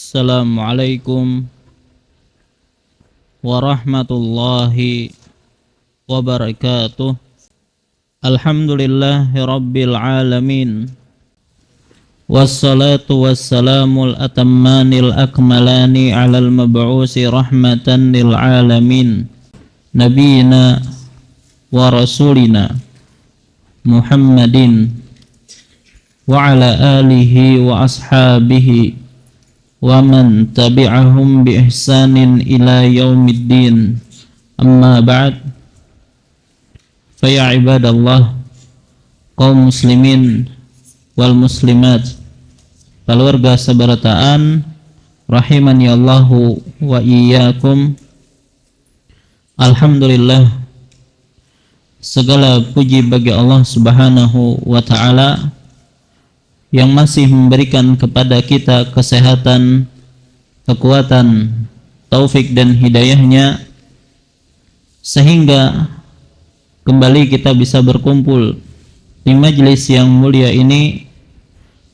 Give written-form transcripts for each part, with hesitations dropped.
Assalamualaikum warahmatullahi wabarakatuh. Alhamdulillahi rabbil alamin. Wassalatu wassalamul atammanil akmalani alal mab'usi rahmatan lil alamin, nabiyina wa rasulina Muhammadin wa ala alihi wa ashabihi wa man tabi'ahum bi ihsanin ila yaumiddin. Amma ba'd. Fa ya ibadallah, kaum muslimin wal muslimat, keluarga seberataan rahimani Allahu wa iyyakum. Alhamdulillah, segala puji bagi Allah Subhanahu wa ta'ala yang masih memberikan kepada kita kesehatan, kekuatan, taufik dan hidayahnya, sehingga kembali kita bisa berkumpul di majelis yang mulia ini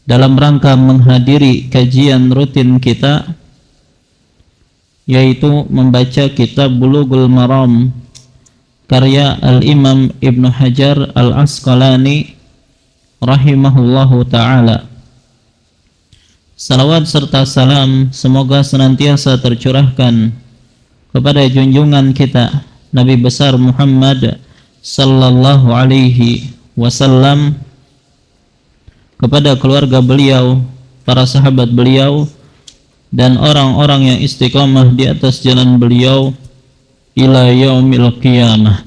dalam rangka menghadiri kajian rutin kita, yaitu membaca kitab Bulughul Maram karya Al-Imam Ibnu Hajar Al-Asqalani rahimahullahu ta'ala. Salawat serta salam semoga senantiasa tercurahkan kepada junjungan kita Nabi besar Muhammad sallallahu alaihi wasallam, kepada keluarga beliau, para sahabat beliau, dan orang-orang yang istiqamah di atas jalan beliau ila yaumil qiyamah.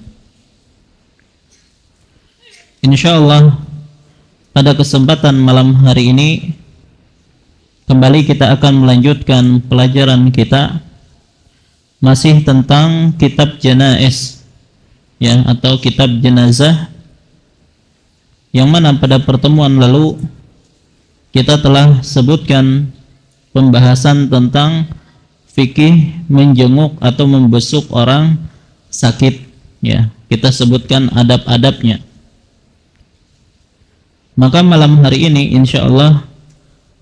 Insyaallah pada kesempatan malam hari ini kembali kita akan melanjutkan pelajaran kita masih tentang kitab janaiz, ya, atau kitab jenazah, yang mana pada pertemuan lalu kita telah sebutkan pembahasan tentang fikih menjenguk atau membesuk orang sakit, ya. Kita sebutkan adab-adabnya. Maka malam hari ini insyaallah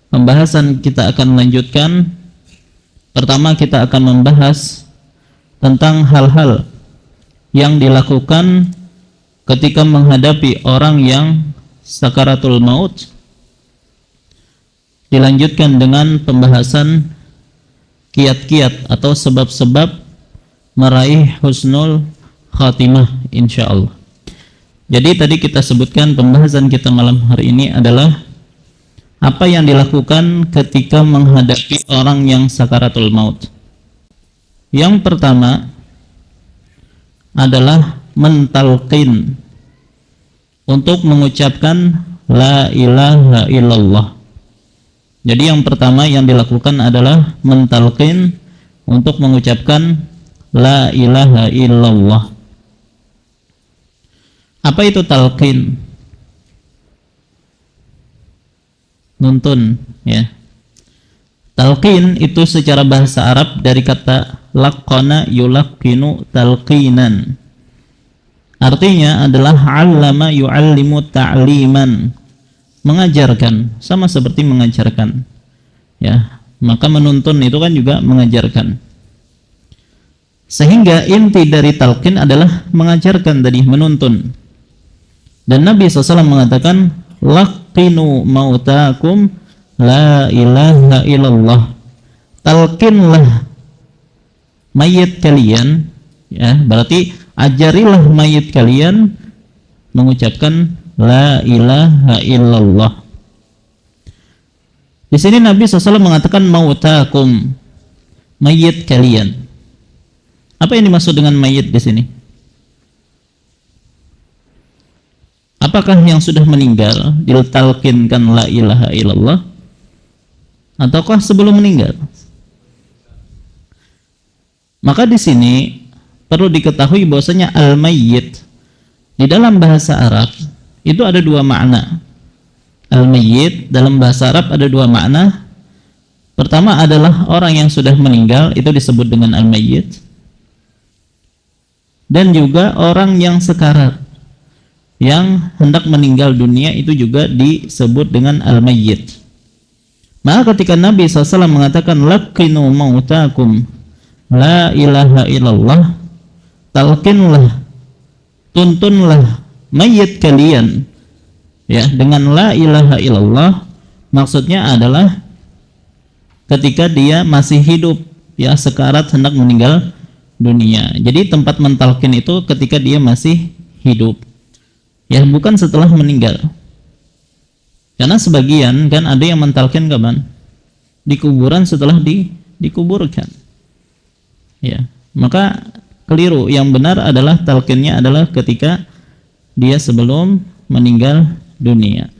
pembahasan kita akan lanjutkan. Pertama kita akan membahas tentang hal-hal yang dilakukan ketika menghadapi orang yang sakaratul maut. Dilanjutkan dengan pembahasan kiat-kiat atau sebab-sebab meraih husnul khatimah insyaallah. Jadi tadi kita sebutkan pembahasan kita malam hari ini adalah apa yang dilakukan ketika menghadapi orang yang sakaratul maut. Yang pertama adalah mentalqin, untuk mengucapkan la ilaha illallah. Jadi yang pertama yang dilakukan adalah mentalqin, untuk mengucapkan la ilaha illallah. Apa itu talqin? Nuntun, ya. Talqin itu secara bahasa Arab dari kata laqana yulaqqinu talqinan. Artinya adalah 'allama yu'allimu ta'liman, mengajarkan, sama seperti mengajarkan, ya. Maka menuntun itu kan juga mengajarkan. Sehingga inti dari talqin adalah mengajarkan tadi, menuntun. Dan Nabi SAW mengatakan laqinu mautakum la ilaha illallah. Talqinlah mayit kalian, ya, berarti ajarilah mayit kalian mengucapkan la ilaha illallah. Di sini Nabi SAW mengatakan mautakum, mayit kalian. Apa yang dimaksud dengan mayit di sini? Apakah yang sudah meninggal ditalqinkan la ilaha illallah, ataukah sebelum meninggal? Maka di sini perlu diketahui bahwasanya al-mayyit di dalam bahasa Arab itu ada dua makna. Al-mayyit dalam bahasa Arab ada dua makna. Pertama adalah orang yang sudah meninggal, itu disebut dengan al-mayyit. Dan juga orang yang sekarat, yang hendak meninggal dunia, itu juga disebut dengan al-mayyit. Maka ketika Nabi SAW mengatakan laqinu mautakum la ilaha illallah, talqinlah, tuntunlah mayit kalian ya dengan la ilaha illallah, maksudnya adalah ketika dia masih hidup ya, sekarat hendak meninggal dunia. Jadi tempat mentalkin itu ketika dia masih hidup ya, bukan setelah meninggal. Karena sebagian kan ada yang mentalkin kapan? Di kuburan setelah dikuburkan. Ya, maka keliru. Yang benar adalah talqinnya adalah ketika dia sebelum meninggal dunia.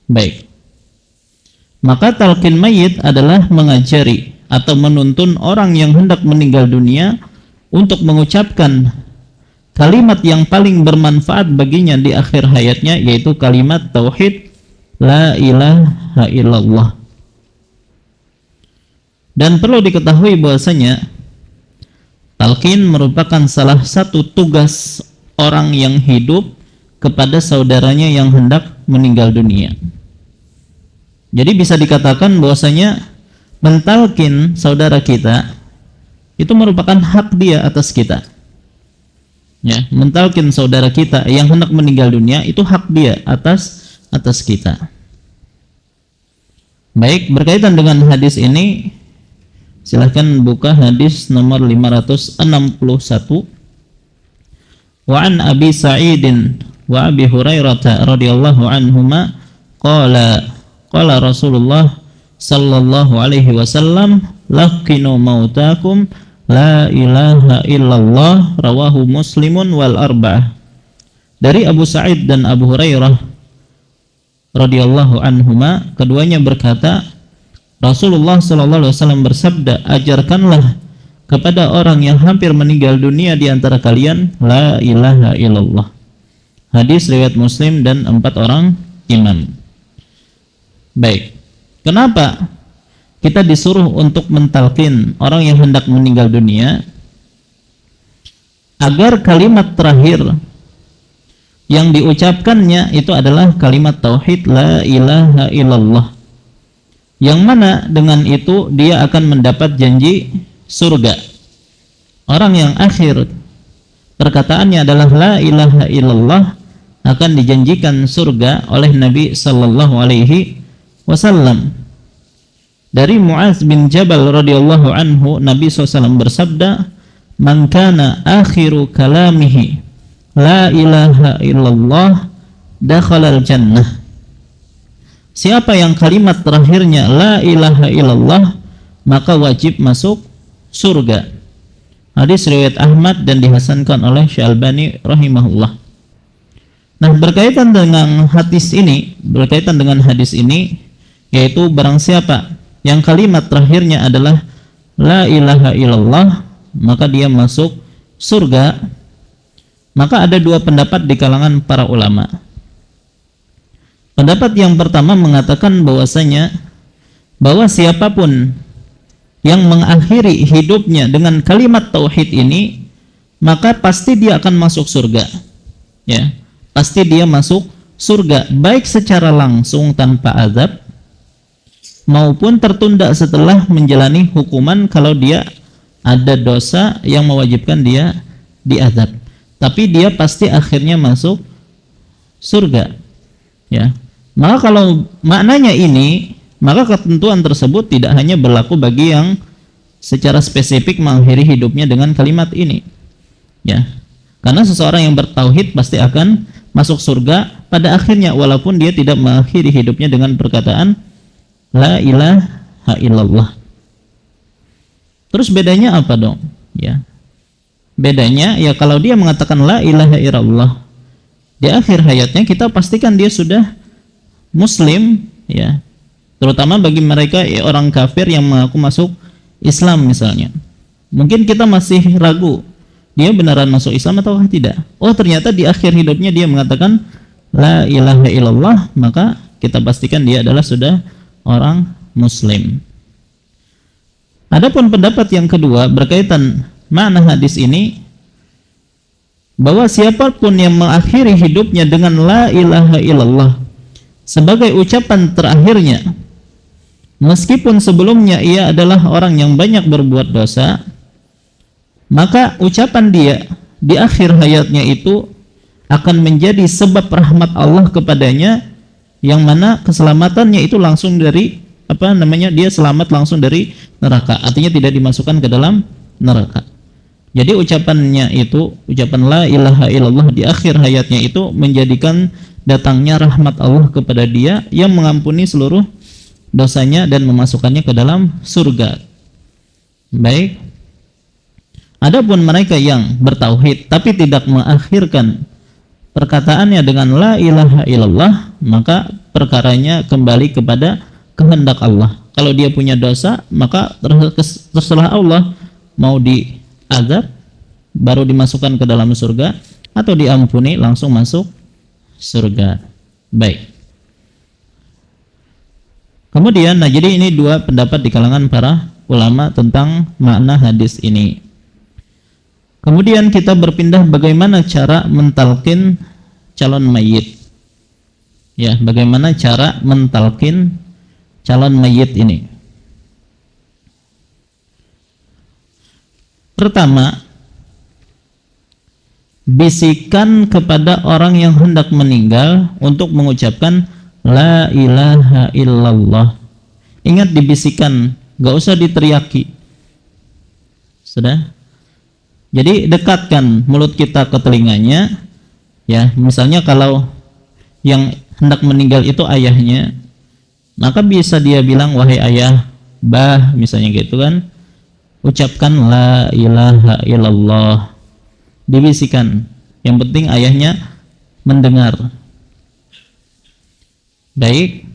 Baik. Maka talqin mayit adalah mengajari atau menuntun orang yang hendak meninggal dunia untuk mengucapkan kalimat yang paling bermanfaat baginya di akhir hayatnya, yaitu kalimat tauhid la ilaha illallah. Dan perlu diketahui bahwasanya talqin merupakan salah satu tugas orang yang hidup kepada saudaranya yang hendak meninggal dunia. Jadi bisa dikatakan bahwasanya mentalkin saudara kita itu merupakan hak dia atas kita. Ya, mentalkin saudara kita yang hendak meninggal dunia itu hak dia atas kita. Baik, berkaitan dengan hadis ini silahkan buka hadis nomor 561. Wa an Abi Sa'idin wa Abi Hurairah radhiyallahu anhuma qala Rasulullah sallallahu alaihi wasallam laqinu mautakum la ilaha illallah, rawahu Muslimun wal arba'ah. Dari Abu Sa'id dan Abu Hurairah radhiyallahu anhuma, keduanya berkata, Rasulullah sallallahu alaihi wasallam bersabda, ajarkanlah kepada orang yang hampir meninggal dunia di antara kalian la ilaha illallah. Hadis riwayat Muslim dan 4 orang imam. Baik. Kenapa kita disuruh untuk mentalkin orang yang hendak meninggal dunia? Agar kalimat terakhir yang diucapkannya itu adalah kalimat tauhid la ilaha illallah, yang mana dengan itu dia akan mendapat janji surga. Orang yang akhir perkataannya adalah la ilaha illallah akan dijanjikan surga oleh Nabi sallallahu alaihi wasallam. Dari Mu'adz bin Jabal radhiyallahu anhu, Nabi SAW bersabda, man kana akhiru kalamihi la ilaha illallah dakhalal jannah. Siapa yang kalimat terakhirnya la ilaha illallah, maka wajib masuk surga. Hadis riwayat Ahmad dan dihasankan oleh Syalbani rahimahullah. Nah, berkaitan dengan hadis ini, yaitu barang siapa yang kalimat terakhirnya adalah la ilaha illallah, maka dia masuk surga. Maka ada 2 pendapat di kalangan para ulama. Pendapat yang pertama mengatakan bahwa siapapun yang mengakhiri hidupnya dengan kalimat tauhid ini, maka pasti dia akan masuk surga. Ya, pasti dia masuk surga, baik secara langsung tanpa azab maupun tertunda setelah menjalani hukuman kalau dia ada dosa yang mewajibkan dia diazab. Tapi dia pasti akhirnya masuk surga. Ya. Maka kalau maknanya ini, maka ketentuan tersebut tidak hanya berlaku bagi yang secara spesifik mengakhiri hidupnya dengan kalimat ini. Ya. Karena seseorang yang bertauhid pasti akan masuk surga pada akhirnya, walaupun dia tidak mengakhiri hidupnya dengan perkataan la ilaha illallah. Terus bedanya apa dong? Ya. Bedanya ya kalau dia mengatakan la ilaha illallah di akhir hayatnya, kita pastikan dia sudah muslim, ya. Terutama bagi mereka orang kafir yang mengaku masuk Islam misalnya. Mungkin kita masih ragu, dia beneran masuk Islam atau tidak. Oh, ternyata di akhir hidupnya dia mengatakan la ilaha illallah, maka kita pastikan dia adalah sudah orang muslim. Adapun pendapat yang kedua berkaitan makna hadis ini, bahwa siapapun yang mengakhiri hidupnya dengan la ilaha illallah sebagai ucapan terakhirnya, meskipun sebelumnya ia adalah orang yang banyak berbuat dosa, maka ucapan dia di akhir hayatnya itu akan menjadi sebab rahmat Allah kepadanya, yang mana keselamatannya itu langsung dari dia selamat langsung dari neraka, artinya tidak dimasukkan ke dalam neraka. Jadi ucapannya itu, ucapan la ilaha illallah di akhir hayatnya itu menjadikan datangnya rahmat Allah kepada dia yang mengampuni seluruh dosanya dan memasukkannya ke dalam surga. Baik. Adapun mereka yang bertauhid tapi tidak mengakhirkan perkataannya dengan la ilaha illallah, maka perkaranya kembali kepada kehendak Allah. Kalau dia punya dosa, maka terserah Allah mau diazab baru dimasukkan ke dalam surga atau diampuni langsung masuk surga. Baik. Kemudian, jadi ini dua pendapat di kalangan para ulama tentang makna hadis ini. Kemudian kita berpindah bagaimana cara mentalkin calon mayit. Ya, bagaimana cara mentalkin calon mayit ini. Pertama, bisikan kepada orang yang hendak meninggal untuk mengucapkan la ilaha illallah. Ingat, dibisikkan, gak usah diteriaki. Sudah? Jadi dekatkan mulut kita ke telinganya, ya. Misalnya kalau yang hendak meninggal itu ayahnya, maka bisa dia bilang, wahai ayah, bah, misalnya gitu kan, ucapkan la ilaha illallah, dibisikan. Yang penting ayahnya mendengar. Baik.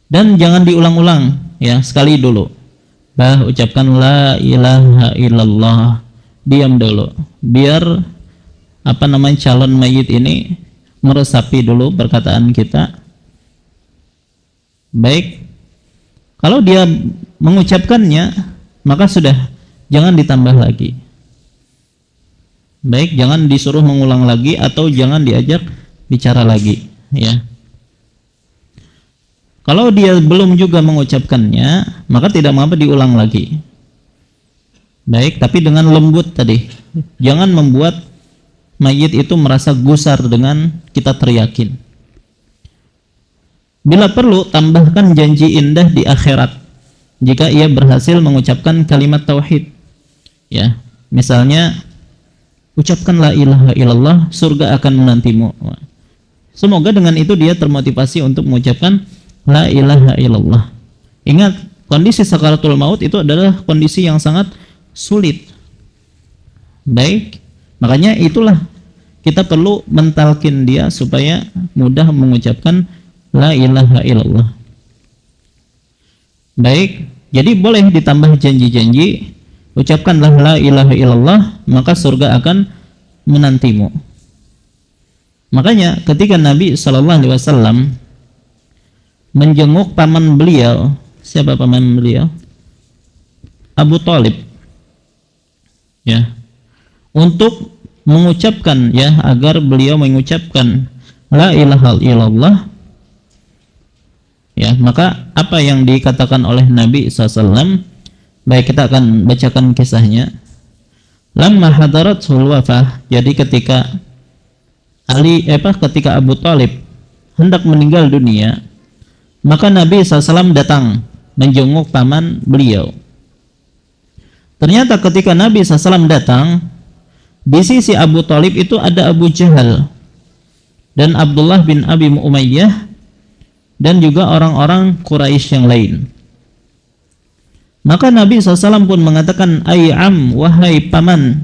Dan jangan diulang-ulang, ya, sekali dulu. Bah, ucapkan la ilaha illallah. Diam dulu, biar calon mayit ini meresapi dulu perkataan kita. Baik, kalau dia mengucapkannya, maka sudah, jangan ditambah lagi. Baik, jangan disuruh mengulang lagi atau jangan diajak bicara lagi, ya. Kalau dia belum juga mengucapkannya, maka tidak mengapa diulang lagi. Baik, tapi dengan lembut tadi. Jangan membuat mayit itu merasa gusar dengan kita teriakin. Bila perlu, tambahkan janji indah di akhirat jika ia berhasil mengucapkan kalimat tauhid. Ya, misalnya ucapkan la ilaha illallah, surga akan menantimu. Semoga dengan itu dia termotivasi untuk mengucapkan la ilaha illallah. Ingat, kondisi sakaratul maut itu adalah kondisi yang sangat sulit. Baik, makanya itulah kita perlu mentalkin dia supaya mudah mengucapkan la ilaha illallah. Baik, jadi boleh ditambah janji-janji, ucapkanlah la ilaha illallah, maka surga akan menantimu. Makanya ketika Nabi SAW menjenguk paman beliau, siapa paman beliau? Abu Thalib. Ya, untuk mengucapkan, ya, agar beliau mengucapkan la ilaha illallah, ya, maka apa yang dikatakan oleh Nabi SAW? Baik, kita akan bacakan kisahnya. Lamma hadaratul wafah, jadi ketika ketika Abu Thalib hendak meninggal dunia, maka Nabi SAW datang menjenguk paman beliau. Ternyata ketika Nabi SAW datang, di sisi Abu Thalib itu ada Abu Jahal dan Abdullah bin Abi Umayyah dan juga orang-orang Quraisy yang lain. Maka Nabi SAW pun mengatakan, Ay'am, wahai paman,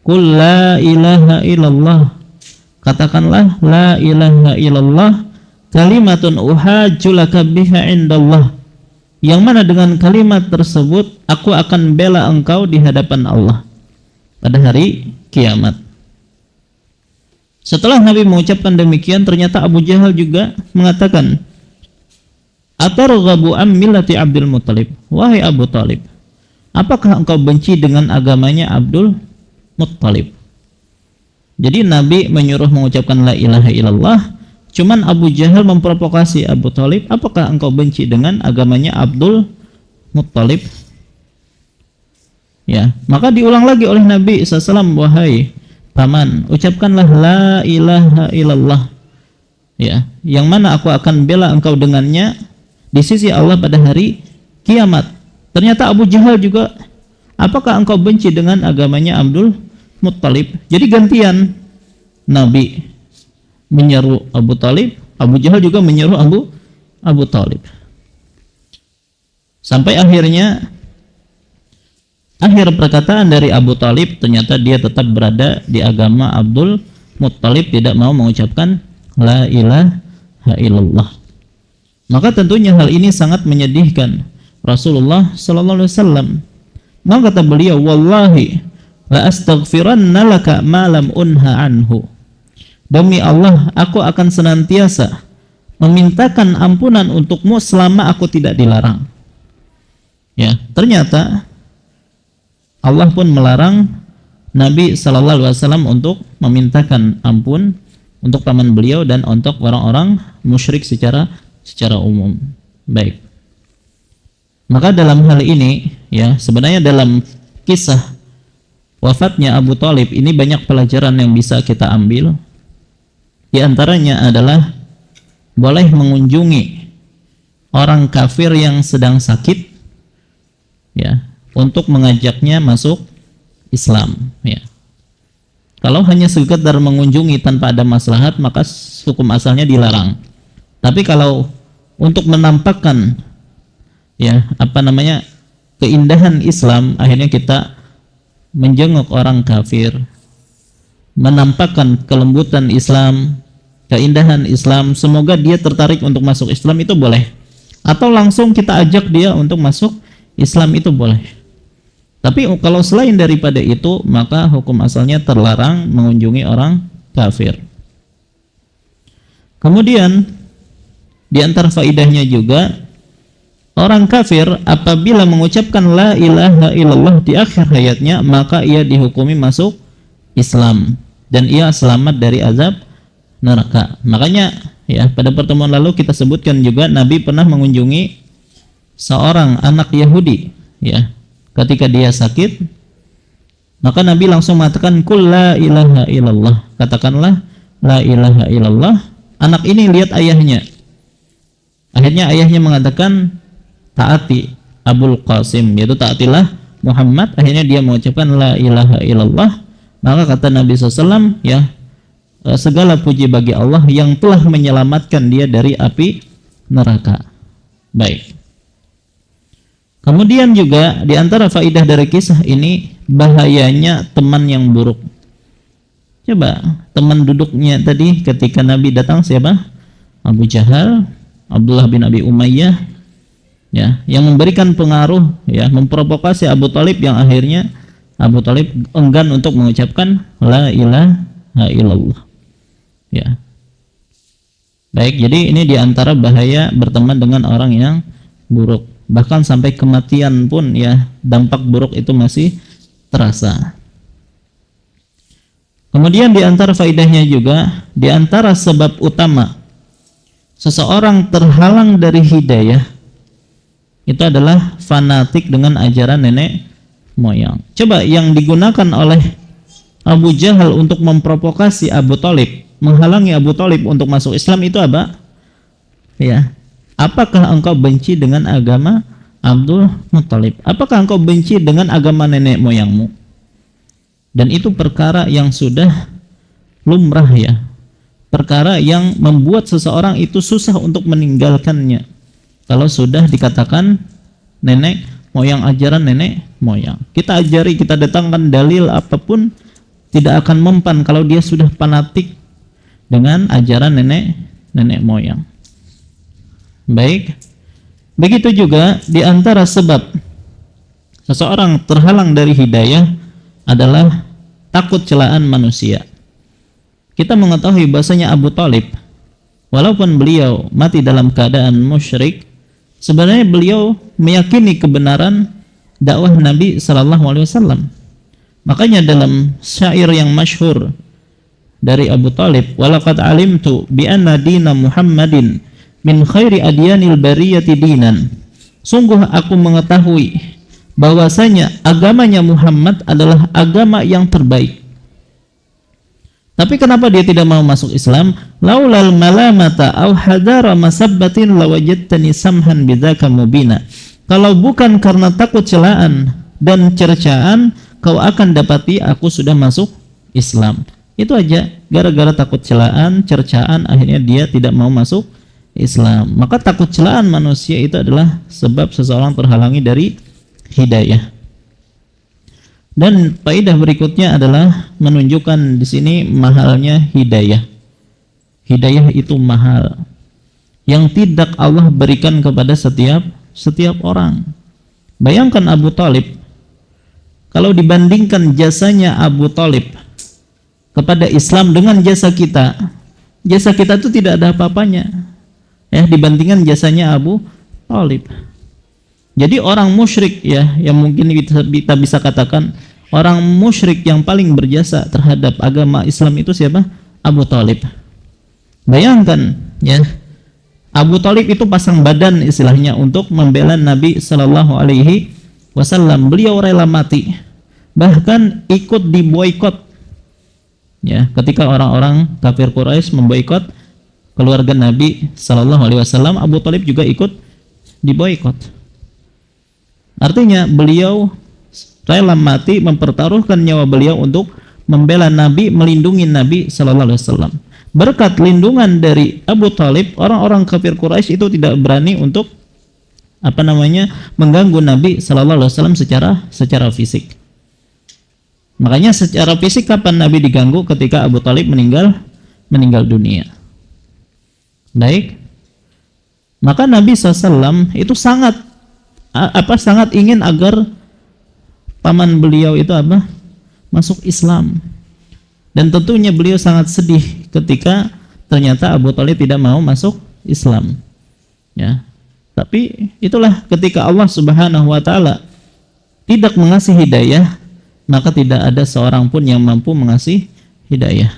Qul la ilaha illallah, katakanlah la ilaha illallah, kalimatun uhajjulaka biha indallah, yang mana dengan kalimat tersebut aku akan bela engkau di hadapan Allah pada hari kiamat. Setelah Nabi mengucapkan demikian, ternyata Abu Jahal juga mengatakan, Atarghabu am millati Abdul Muttalib, wahai Abu Thalib, apakah engkau benci dengan agamanya Abdul Muttalib? Jadi Nabi menyuruh mengucapkan la ilaha illallah, Cuman Abu Jahal memprovokasi Abu Thalib, apakah engkau benci dengan agamanya Abdul Muttalib? Ya, maka diulang lagi oleh Nabi SAW, wahai paman, ucapkanlah la ilaha illallah. Ya, yang mana aku akan bela engkau dengannya di sisi Allah pada hari kiamat. Ternyata Abu Jahal juga, apakah engkau benci dengan agamanya Abdul Muttalib? Jadi gantian, Nabi menyeru Abu Thalib, Abu Jahal juga menyeru Abu Thalib. Sampai akhirnya akhir perkataan dari Abu Thalib, ternyata dia tetap berada di agama Abdul Muttalib, tidak mau mengucapkan la ilaha illallah. Maka tentunya hal ini sangat menyedihkan Rasulullah sallallahu alaihi wasallam. Maka kata beliau, wallahi la astaghfiranna laka ma lam unha anhu. Demi Allah, aku akan senantiasa memintakan ampunan untukmu selama aku tidak dilarang. Ya, ternyata Allah pun melarang Nabi sallallahu alaihi wasallam untuk memintakan ampun untuk paman beliau dan untuk orang-orang musyrik secara umum. Baik. Maka dalam hal ini, ya, sebenarnya dalam kisah wafatnya Abu Thalib ini banyak pelajaran yang bisa kita ambil. Di antaranya adalah boleh mengunjungi orang kafir yang sedang sakit, ya, untuk mengajaknya masuk Islam, ya. Kalau hanya sekedar mengunjungi tanpa ada maslahat, maka hukum asalnya dilarang. Tapi kalau untuk menampakkan, ya, keindahan Islam, akhirnya kita menjenguk orang kafir, menampakkan kelembutan Islam, keindahan Islam, semoga dia tertarik untuk masuk Islam, itu boleh. Atau langsung kita ajak dia untuk masuk Islam, itu boleh. Tapi kalau selain daripada itu, maka hukum asalnya terlarang mengunjungi orang kafir. Kemudian di antara faidahnya juga, orang kafir apabila mengucapkan la ilaha illallah di akhir hayatnya, maka ia dihukumi masuk Islam dan ia selamat dari azab neraka. Makanya, ya, pada pertemuan lalu kita sebutkan juga Nabi pernah mengunjungi seorang anak Yahudi, ya. Ketika dia sakit, maka Nabi langsung mengatakan qul la ilaha illallah, katakanlah la ilaha illallah. Anak ini lihat ayahnya, akhirnya ayahnya mengatakan taati Abul Qasim, yaitu taatilah Muhammad. Akhirnya dia mengucapkan la ilaha illallah. Maka kata Nabi SAW, ya, segala puji bagi Allah yang telah menyelamatkan dia dari api neraka. Baik. Kemudian juga di antara faidah dari kisah ini, bahayanya teman yang buruk. Coba teman duduknya tadi ketika Nabi datang siapa? Abu Jahal, Abdullah bin Abi Umayyah, ya, yang memberikan pengaruh, ya, memprovokasi Abu Thalib, yang akhirnya Abu Thalib enggan untuk mengucapkan la ilaha illallah. Ya. Baik, jadi ini di antara bahaya berteman dengan orang yang buruk. Bahkan sampai kematian pun, ya, dampak buruk itu masih terasa. Kemudian di antara faidahnya juga, di antara sebab utama seseorang terhalang dari hidayah itu adalah fanatik dengan ajaran nenek moyang. Coba yang digunakan oleh Abu Jahal untuk memprovokasi Abu Thalib, menghalangi Abu Thalib untuk masuk Islam, itu apa? Ya. Apakah engkau benci dengan agama Abdul Muttalib? Apakah engkau benci dengan agama nenek moyangmu? Dan itu perkara yang sudah lumrah, ya. Perkara yang membuat seseorang itu susah untuk meninggalkannya. Kalau sudah dikatakan nenek moyang, ajaran nenek moyang, kita ajari, kita datangkan dalil apapun, tidak akan mempan kalau dia sudah fanatik dengan ajaran nenek moyang. Baik, begitu juga di antara sebab seseorang terhalang dari hidayah adalah takut celaan manusia. Kita mengetahui bahasanya Abu Thalib, walaupun beliau mati dalam keadaan musyrik, sebenarnya beliau meyakini kebenaran dakwah Nabi SAW. Makanya dalam syair yang masyhur dari Abu Talib, walaqad alimtu bi anna dina Muhammadin min khairi adyanil bariyati dinan. Sungguh aku mengetahui bahwasanya agamanya Muhammad adalah agama yang terbaik. Tapi kenapa dia tidak mau masuk Islam? Laulal malamata aw hadara masabbatin lawajadtani samhan bidzaka mubina. Kalau bukan karena takut celaan dan cercaan, kau akan dapati aku sudah masuk Islam. Itu aja, gara-gara takut celaan, cercaan, akhirnya dia tidak mau masuk Islam. Maka takut celaan manusia itu adalah sebab seseorang terhalangi dari hidayah. Dan faedah berikutnya adalah menunjukkan di sini mahalnya hidayah. Hidayah itu mahal, yang tidak Allah berikan kepada setiap orang. Bayangkan Abu Talib, kalau dibandingkan jasanya Abu Talib kepada Islam dengan jasa kita itu tidak ada apa-apanya ya dibandingkan jasanya Abu Talib. Jadi orang musyrik ya, yang mungkin kita bisa katakan orang musyrik yang paling berjasa terhadap agama Islam itu siapa? Abu Talib. Bayangkan ya, Abu Talib itu pasang badan istilahnya untuk membela Nabi Shallallahu Alaihi Wasallam. Beliau rela mati, bahkan ikut diboikot. Ya, ketika orang-orang kafir Quraisy memboikot keluarga Nabi Shallallahu Alaihi Wasallam, Abu Talib juga ikut diboikot. Artinya beliau rela mati, mempertaruhkan nyawa beliau untuk membela Nabi, melindungi Nabi Shallallahu Alaihi Wasallam. Berkat lindungan dari Abu Talib, orang-orang kafir Quraisy itu tidak berani untuk mengganggu Nabi Shallallahu Alaihi Wasallam secara fisik. Makanya secara fisik kapan Nabi diganggu? Ketika Abu Talib meninggal dunia. Baik. Maka Nabi SAW itu sangat ingin agar paman beliau itu masuk Islam. Dan tentunya beliau sangat sedih ketika ternyata Abu Talib tidak mau masuk Islam. Ya. Tapi itulah ketika Allah Subhanahu wa taala tidak mengasih hidayah, maka tidak ada seorang pun yang mampu mengasih hidayah.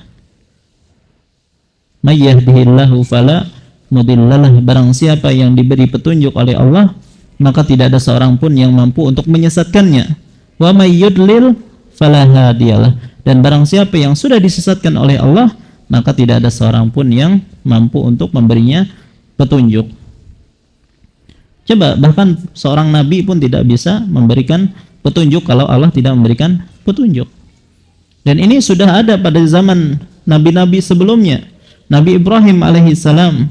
May yahdihillahu fala mudhillalah. Barang siapa yang diberi petunjuk oleh Allah, maka tidak ada seorang pun yang mampu untuk menyesatkannya. Wa may yudlil fala hadiyalah. Dan barang siapa yang sudah disesatkan oleh Allah, maka tidak ada seorang pun yang mampu untuk memberinya petunjuk. Coba, bahkan seorang nabi pun tidak bisa memberikan petunjuk kalau Allah tidak memberikan petunjuk. Dan ini sudah ada pada zaman nabi-nabi sebelumnya. Nabi Ibrahim alaihissalam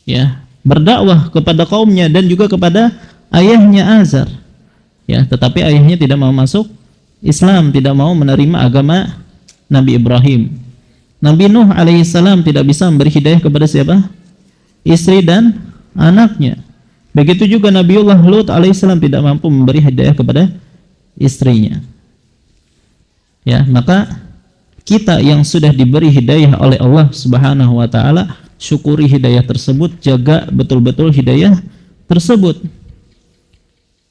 ya, berdakwah kepada kaumnya dan juga kepada ayahnya Azar. Ya, tetapi ayahnya tidak mau masuk Islam, tidak mau menerima agama Nabi Ibrahim. Nabi Nuh alaihissalam tidak bisa memberi hidayah kepada siapa? Istri dan anaknya. Begitu juga Nabiullah Lut alaihissalam tidak mampu memberi hidayah kepada istrinya. Ya, maka kita yang sudah diberi hidayah oleh Allah Subhanahu wa taala, syukuri hidayah tersebut, jaga betul-betul hidayah tersebut.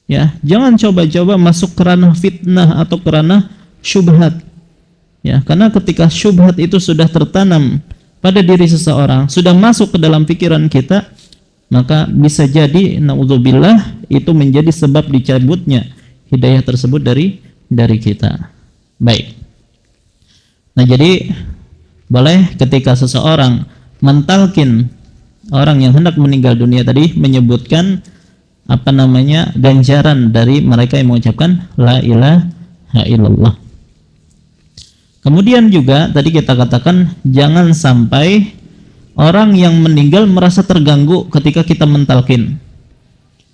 Ya, jangan coba-coba masuk ke ranah fitnah atau ke ranah syubhat. Ya, karena ketika syubhat itu sudah tertanam pada diri seseorang, sudah masuk ke dalam pikiran kita, maka bisa jadi naudzubillah itu menjadi sebab dicabutnya hidayah tersebut dari kita. Baik. Nah, jadi boleh ketika seseorang mentalkin orang yang hendak meninggal dunia tadi menyebutkan ganjaran dari mereka yang mengucapkan la ilaha illallah. Kemudian juga tadi kita katakan jangan sampai orang yang meninggal merasa terganggu ketika kita mentalkin.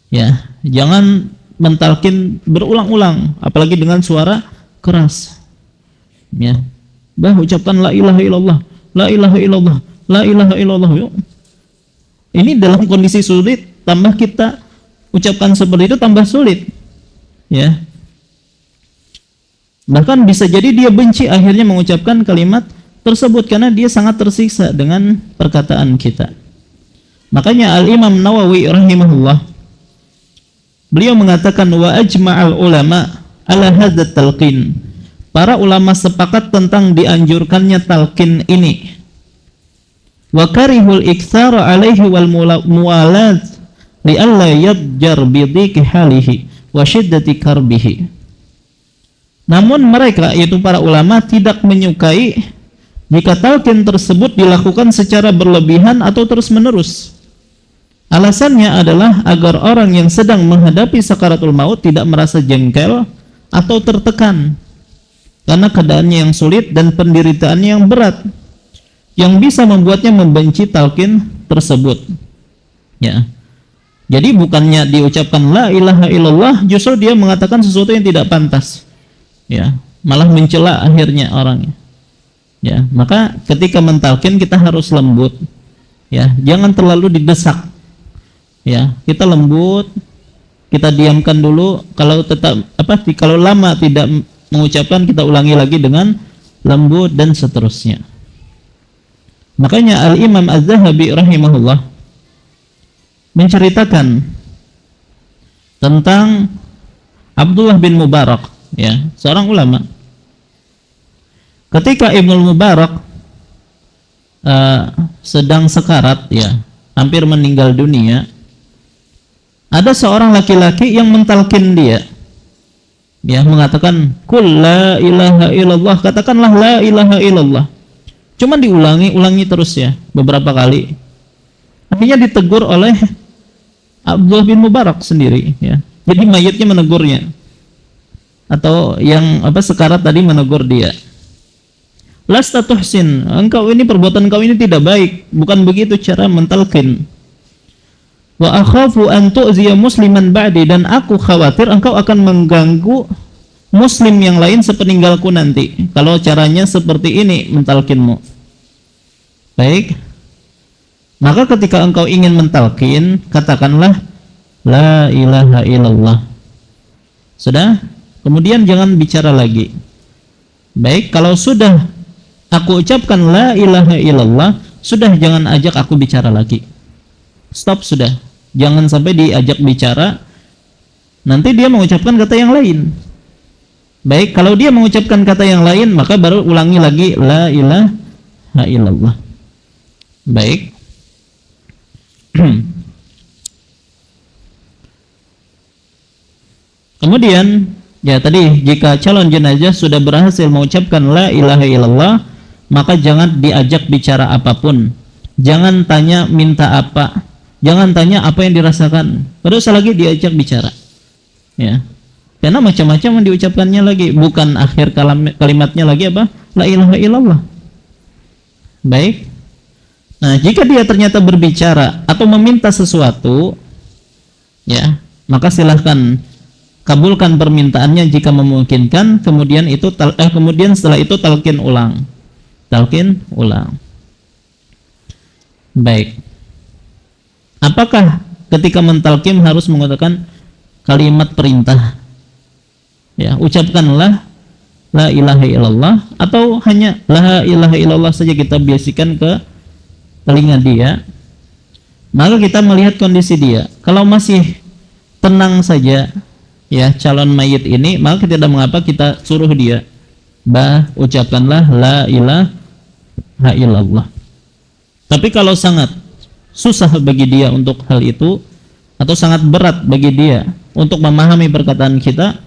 Ya, jangan mentalkin berulang-ulang, apalagi dengan suara keras. Ya, ucapkan la ilaha illallah, la ilaha illallah, la ilaha illallah. Yuk. Ini dalam kondisi sulit, tambah kita ucapkan seperti itu tambah sulit. Ya. Bahkan bisa jadi dia benci akhirnya mengucapkan kalimat tersebut karena dia sangat tersiksa dengan perkataan kita. Makanya Al-Imam Nawawi rahimahullah beliau mengatakan wa ajma'al ulama ala hadzal talqin. para ulama sepakat tentang dianjurkannya talqin ini. Wa karihul iktsara alaihi wal muwalat li'alla yadjar bi dhiqi halihi wa shiddati karbihi. Namun mereka, yaitu para ulama, tidak menyukai jika talqin tersebut dilakukan secara berlebihan atau terus-menerus. Alasannya adalah agar orang yang sedang menghadapi sakaratul maut tidak merasa jengkel atau tertekan karena keadaannya yang sulit dan penderitaannya yang berat, yang bisa membuatnya membenci talqin tersebut. Ya. Jadi bukannya diucapkan la ilaha illallah, justru dia mengatakan sesuatu yang tidak pantas. Ya, malah mencela akhirnya orangnya. Ya, maka ketika mentalkin kita harus lembut. Ya, jangan terlalu didesak. Ya, kita lembut, kita diamkan dulu. Kalau kalau lama tidak mengucapkan, kita ulangi lagi dengan lembut dan seterusnya. Makanya Al-Imam Az-Zahabi rahimahullah menceritakan tentang Abdullah bin Mubarak, ya, seorang ulama. Ketika Ibnu Mubarak sedang sekarat, ya, hampir meninggal dunia, ada seorang laki-laki yang mentalkin dia, ya, mengatakan qul la ilaha illallah, katakanlah la ilaha illallah. Cuma diulangi terus, ya, beberapa kali. Akhirnya ditegur oleh Abdullah bin Mubarak sendiri, ya. Jadi mayitnya menegurnya, atau yang sekarat tadi menegur dia. Lasta tuhsin, perbuatan engkau ini tidak baik, bukan begitu cara mentalkin. Wa akhafu an tu'ziya musliman ba'di, dan aku khawatir engkau akan mengganggu muslim yang lain sepeninggalku nanti kalau caranya seperti ini mentalkinmu. Baik, maka ketika engkau ingin mentalkin, katakanlah la ilaha illallah. Sudah? Kemudian jangan bicara lagi. Baik, kalau sudah aku ucapkan la ilaha illallah, sudah, jangan ajak aku bicara lagi. Stop, sudah. Jangan sampai diajak bicara, nanti dia mengucapkan kata yang lain. Baik, kalau dia mengucapkan kata yang lain, maka baru ulangi lagi la ilaha illallah. Baik. Kemudian, ya tadi, jika calon jenazah sudah berhasil mengucapkan la ilaha illallah, maka jangan diajak bicara apapun. Jangan tanya minta apa, jangan tanya apa yang dirasakan. Terus lagi diajak bicara, ya, karena macam-macam yang diucapkannya lagi, bukan akhir kalimatnya lagi apa? La ilaha illallah. Baik. Nah, jika dia ternyata berbicara atau meminta sesuatu, ya, maka silahkan kabulkan permintaannya jika memungkinkan. Kemudian setelah itu talqin ulang. Baik. Apakah ketika mentalqin harus menggunakan kalimat perintah? Ya, ucapkanlah la ilaha illallah, atau hanya la ilaha illallah saja kita biasikan ke telinga dia. Maka kita melihat kondisi dia. Kalau masih tenang saja, ya, calon mayit ini, maka tidak mengapa kita suruh dia, ucapkanlah la ilaha illallah. Tapi kalau sangat susah bagi dia untuk hal itu, atau sangat berat bagi dia untuk memahami perkataan kita,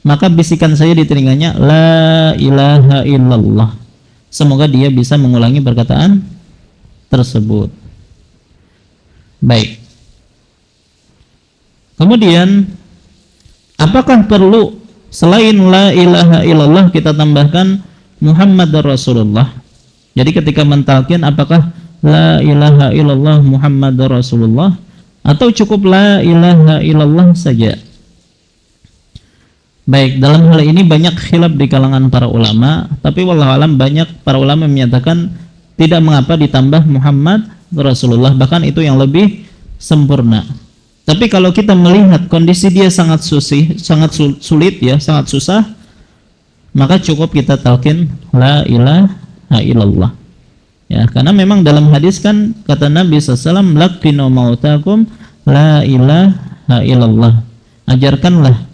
maka bisikan saja di telinganya la ilaha illallah. Semoga dia bisa mengulangi perkataan tersebut. Baik. Kemudian, apakah perlu selain la ilaha illallah kita tambahkan Muhammad Rasulullah? Jadi ketika mentalkin, apakah la ilaha illallah Muhammad Rasulullah, atau cukup la ilaha illallah saja? Baik, dalam hal ini banyak khilaf di kalangan para ulama, tapi wallahu alam banyak para ulama menyatakan tidak mengapa ditambah Muhammad Rasulullah, bahkan itu yang lebih sempurna. Tapi kalau kita melihat kondisi dia sangat sulit, ya, sangat susah, maka cukup kita talqin la ilaha illallah. Ya, karena memang dalam hadis kan kata Nabi SAW, laqinu mautakum la ilaha illallah. Ajarkanlah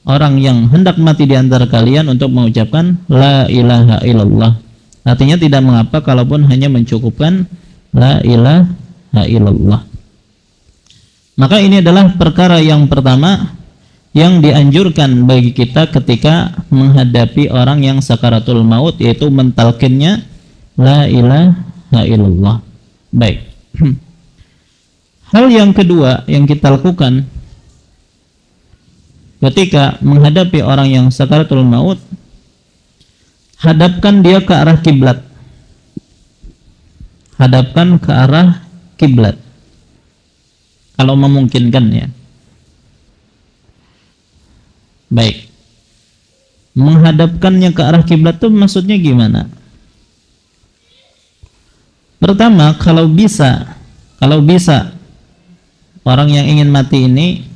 orang yang hendak mati di antara kalian untuk mengucapkan la ilaha illallah. Artinya tidak mengapa kalaupun hanya mencukupkan la ilaha illallah. Maka ini adalah perkara yang pertama yang dianjurkan bagi kita ketika menghadapi orang yang sakaratul maut, yaitu mentalkinnya la ilaha illallah. Baik. Hal yang kedua yang kita lakukan ketika menghadapi orang yang sakaratul maut, hadapkan dia ke arah kiblat. Hadapkan ke arah kiblat. Kalau memungkinkan ya. Baik. Menghadapkannya ke arah kiblat itu maksudnya gimana? Pertama, kalau bisa orang yang ingin mati ini,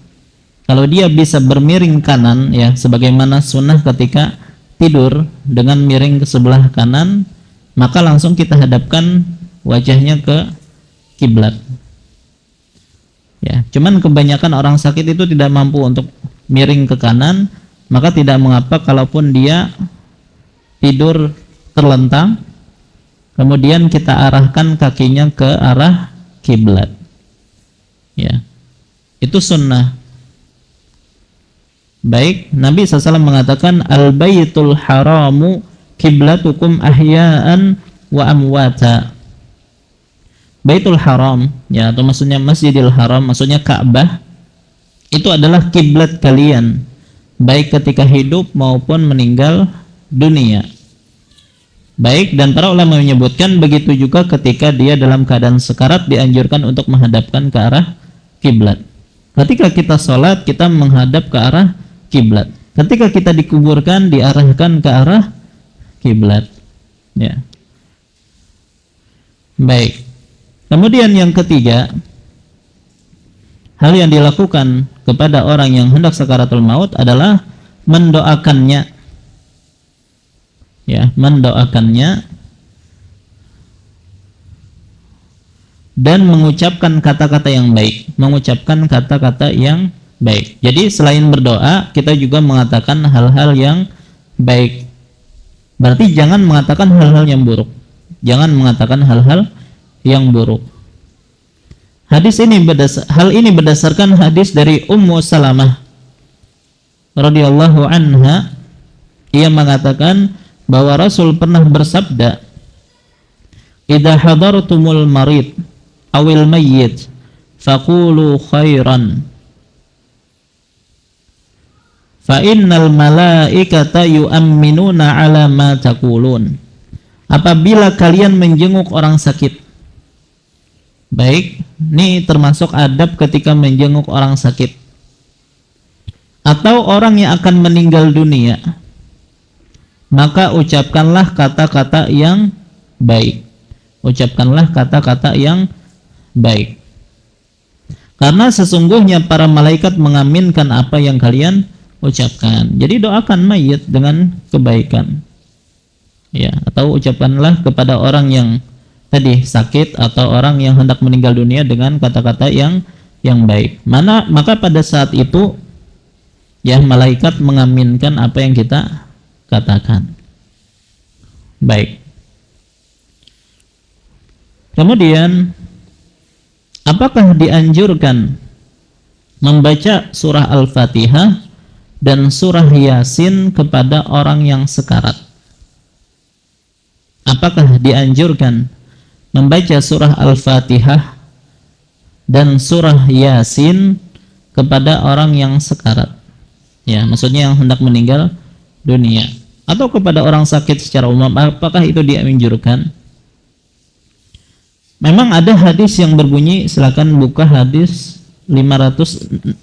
kalau dia bisa bermiring kanan ya, sebagaimana sunnah ketika tidur dengan miring ke sebelah kanan, maka langsung kita hadapkan wajahnya ke kiblat. Ya, cuman kebanyakan orang sakit itu tidak mampu untuk miring ke kanan, maka tidak mengapa kalaupun dia tidur terlentang, kemudian kita arahkan kakinya ke arah kiblat. Ya, itu sunnah. Baik, Nabi SAW mengatakan al-baitul haramu kiblatukum ahya'an wa amwata. Baitul Haram ya, atau maksudnya Masjidil Haram, maksudnya Ka'bah, itu adalah kiblat kalian baik ketika hidup maupun meninggal dunia. Baik, dan para ulama menyebutkan begitu juga ketika dia dalam keadaan sekarat dianjurkan untuk menghadapkan ke arah kiblat. Ketika kita sholat, kita menghadap ke arah kiblat. Ketika kita dikuburkan, diarahkan ke arah kiblat. Ya. Baik. Kemudian yang ketiga, hal yang dilakukan kepada orang yang hendak sakaratul maut adalah mendoakannya. Ya, mendoakannya dan mengucapkan kata-kata yang baik, mengucapkan kata-kata yang baik. Jadi selain berdoa, kita juga mengatakan hal-hal yang baik. Berarti jangan mengatakan hal-hal yang buruk. Jangan mengatakan hal-hal yang buruk. Hal ini berdasarkan hadis dari Ummu Salamah radhiyallahu anha. Ia mengatakan bahwa Rasul pernah bersabda, "Idza hadartumul marid awil mayyit faqulu khairan fa innal malaikata yu'minuna ala ma taqulun." Apabila kalian menjenguk orang sakit, baik, ini termasuk adab ketika menjenguk orang sakit atau orang yang akan meninggal dunia, maka ucapkanlah kata-kata yang baik. Ucapkanlah kata-kata yang baik. Karena sesungguhnya para malaikat mengaminkan apa yang kalian ucapkan. Jadi doakan mayit dengan kebaikan. Ya, atau ucapkanlah kepada orang yang tadi sakit atau orang yang hendak meninggal dunia dengan kata-kata yang baik. Maka pada saat itu ya malaikat mengaminkan apa yang kita katakan. Baik. Kemudian apakah dianjurkan membaca surah Al-Fatihah dan surah Yasin kepada orang yang sekarat? Apakah dianjurkan membaca surah Al-Fatihah dan surah Yasin kepada orang yang sekarat? Ya, maksudnya yang hendak meninggal dunia atau kepada orang sakit secara umum, apakah itu dianjurkan? Memang ada hadis yang berbunyi, silakan buka hadis 562.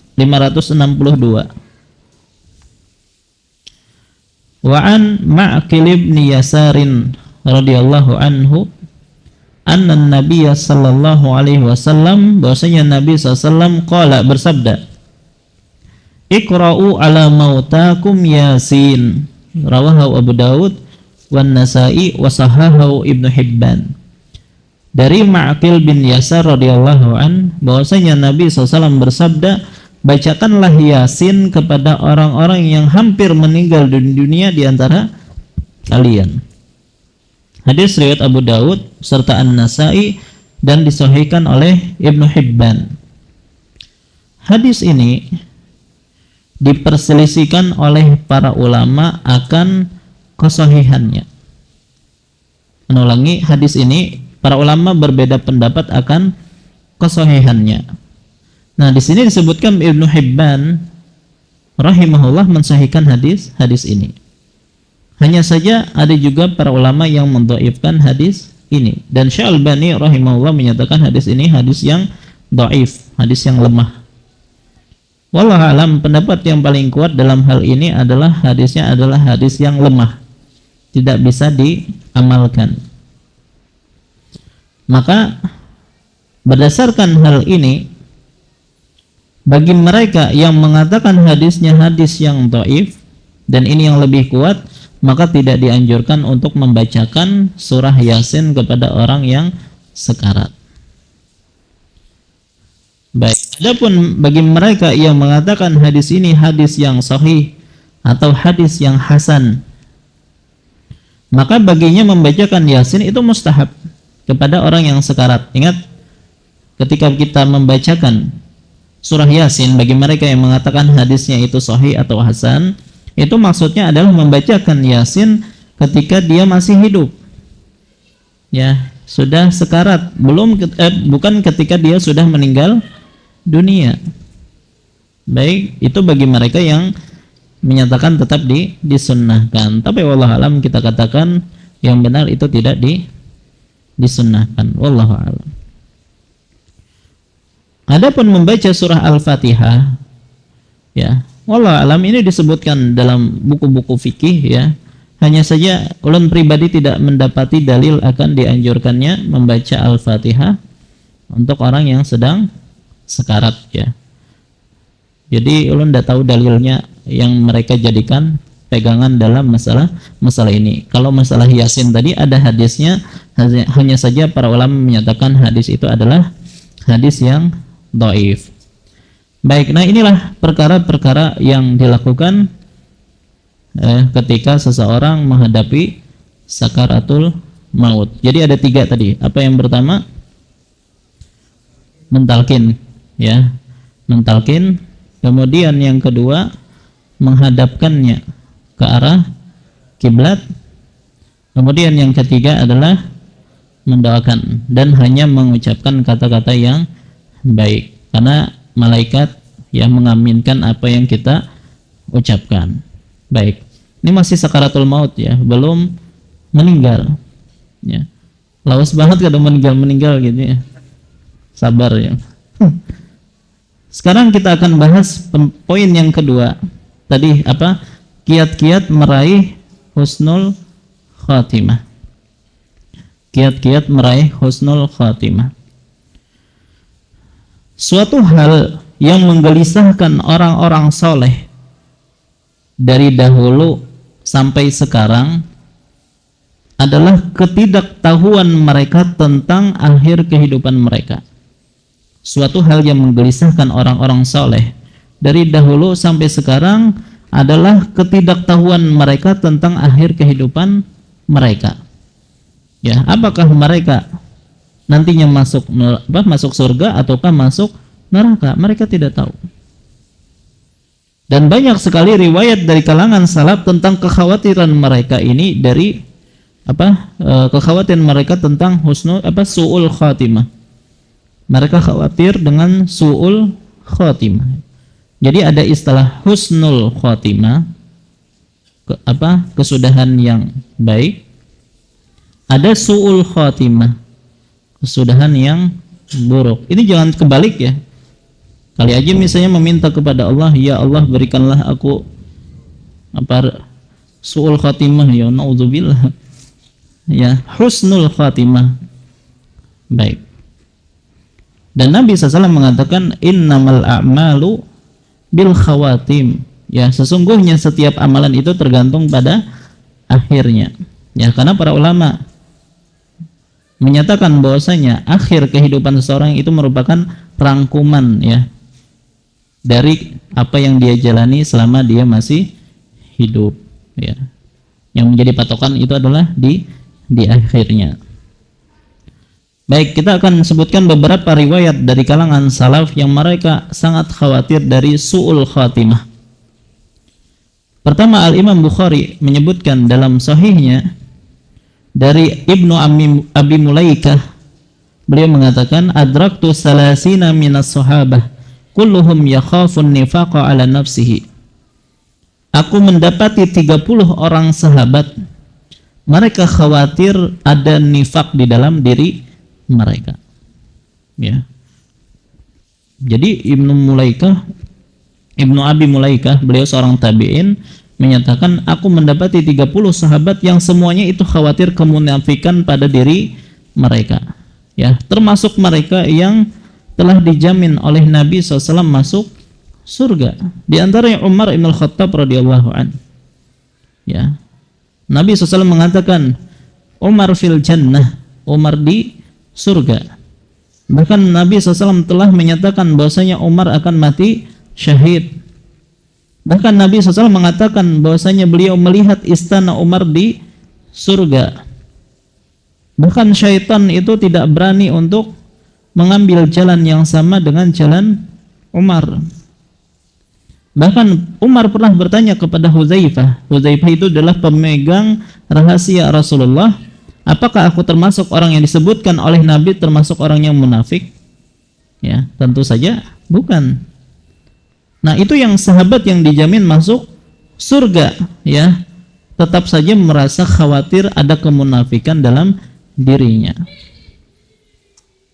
Wa an Ma'qil ibn Yasarin radhiyallahu anhu anna Nabiy sallallahu alaihi wasallam, bahwasanya Nabi sallallahu qala, bersabda, Iqra'u ala mautakum Yasin, rawahu Abu Daud wan Nasa'i wa sahahahu Ibnu Hibban. Dari Ma'qil bin Yasar radhiyallahu an, bahwasanya Nabi SAW bersabda, bacakanlah Yasin kepada orang-orang yang hampir meninggal di dunia di antara kalian. Hadis riwayat Abu Daud serta An-Nasai dan disahihkan oleh Ibnu Hibban. Hadis ini diperselisihkan oleh para ulama akan kesahihannya. Menulangi, hadis ini para ulama berbeda pendapat akan kesahihannya. Nah, di sini disebutkan Ibnu Hibban rahimahullah mensahihkan hadis ini. Hanya saja ada juga para ulama yang mendhaifkan hadis ini, dan Syalbani rahimahullah menyatakan hadis ini hadis yang dhaif, hadis yang lemah. Wallahu alam, pendapat yang paling kuat dalam hal ini adalah hadisnya adalah hadis yang lemah, tidak bisa diamalkan. Maka berdasarkan hal ini, bagi mereka yang mengatakan hadisnya hadis yang dhaif dan ini yang lebih kuat, maka tidak dianjurkan untuk membacakan surah Yasin kepada orang yang sekarat. Baik, adapun bagi mereka yang mengatakan hadis ini hadis yang sahih atau hadis yang hasan, maka baginya membacakan Yasin itu mustahab kepada orang yang sekarat. Ingat, ketika kita membacakan surah Yasin bagi mereka yang mengatakan hadisnya itu sahih atau hasan, itu maksudnya adalah membacakan Yasin ketika dia masih hidup, ya, sudah sekarat, bukan ketika dia sudah meninggal dunia. Baik, itu bagi mereka yang menyatakan tetap disunnahkan. Tapi wallahu alam, kita katakan yang benar itu tidak disunnahkan. Wallahu alam. Adapun membaca surah Al-Fatihah, ya, wallahu alam, ini disebutkan dalam buku-buku fikih, ya. Hanya saja ulun pribadi tidak mendapati dalil akan dianjurkannya membaca Al-Fatihah untuk orang yang sedang sekarat, ya. Jadi ulun tidak tahu dalilnya yang mereka jadikan pegangan dalam masalah ini. Kalau masalah Yasin tadi ada hadisnya, hanya saja para ulama menyatakan hadis itu adalah hadis yang dhaif. Baik, nah inilah perkara-perkara yang dilakukan ketika seseorang menghadapi sakaratul maut. Jadi ada 3 tadi. Apa yang pertama? Mentalkin, ya, mentalkin. Kemudian yang kedua, menghadapkannya ke arah kiblat. Kemudian yang ketiga adalah mendoakan dan hanya mengucapkan kata-kata yang baik, karena malaikat yang mengaminkan apa yang kita ucapkan. Baik, ini masih sakaratul maut, ya, belum meninggal, ya. Lawas banget kalau meninggal gitu, ya. Sabar, ya. Sekarang kita akan bahas poin yang kedua. Tadi apa? Kiat-kiat meraih husnul khatimah. Kiat-kiat meraih husnul khatimah. Suatu hal yang menggelisahkan orang-orang soleh dari dahulu sampai sekarang adalah ketidaktahuan mereka tentang akhir kehidupan mereka. Suatu hal yang menggelisahkan orang-orang soleh dari dahulu sampai sekarang adalah ketidaktahuan mereka tentang akhir kehidupan mereka. Ya, apakah mereka nantinya masuk surga ataukah masuk neraka? Mereka tidak tahu. Dan banyak sekali riwayat dari kalangan salaf tentang kekhawatiran mereka ini dari kekhawatiran mereka tentang su'ul khatimah. Mereka khawatir dengan su'ul khatimah. Jadi ada istilah husnul khatimah, kesudahan yang baik. Ada su'ul khatimah, kesudahan yang buruk. Ini jangan kebalik, ya. Kali aja misalnya meminta kepada Allah, ya Allah berikanlah aku su'ul khatimah, ya naudzubillah. Ya, husnul khatimah. Baik. Dan Nabi SAW mengatakan innamal a'malu bil khawatim. Ya, sesungguhnya setiap amalan itu tergantung pada akhirnya. Ya, karena para ulama menyatakan bahwasanya akhir kehidupan seseorang itu merupakan rangkuman, ya. dari apa yang dia jalani selama dia masih hidup, ya. Yang menjadi patokan itu adalah di akhirnya. Baik, kita akan sebutkan beberapa riwayat dari kalangan salaf yang mereka sangat khawatir dari su'ul khatimah. Pertama, Al-Imam Bukhari menyebutkan dalam sahihnya dari Ibnu Abi Mulaikah, beliau mengatakan, adraktu salasina minas sahabah kulluhum yakhafun nifaqa ala nafsihi. Aku mendapati 30 orang sahabat, mereka khawatir ada nifak di dalam diri mereka, ya. Jadi Ibnu Abi Mulaikah, beliau seorang tabi'in, menyatakan, aku mendapati 30 sahabat yang semuanya itu khawatir kemunafikan pada diri mereka, ya, termasuk mereka yang telah dijamin oleh Nabi SAW masuk surga. Di antaranya Umar ibn Khattab radhiyallahu an, ya. Nabi SAW mengatakan, Umar fil jannah, Umar di surga. Bahkan Nabi SAW telah menyatakan bahwasanya Umar akan mati syahid. Bahkan Nabi SAW mengatakan bahwasanya beliau melihat istana Umar di surga. Bahkan syaitan itu tidak berani untuk mengambil jalan yang sama dengan jalan Umar. Bahkan Umar pernah bertanya kepada Hudzaifah. Hudzaifah itu adalah pemegang rahasia Rasulullah. Apakah aku termasuk orang yang disebutkan oleh Nabi termasuk orang yang munafik? Ya, tentu saja bukan. Nah, itu yang sahabat yang dijamin masuk surga, ya, tetap saja merasa khawatir ada kemunafikan dalam dirinya.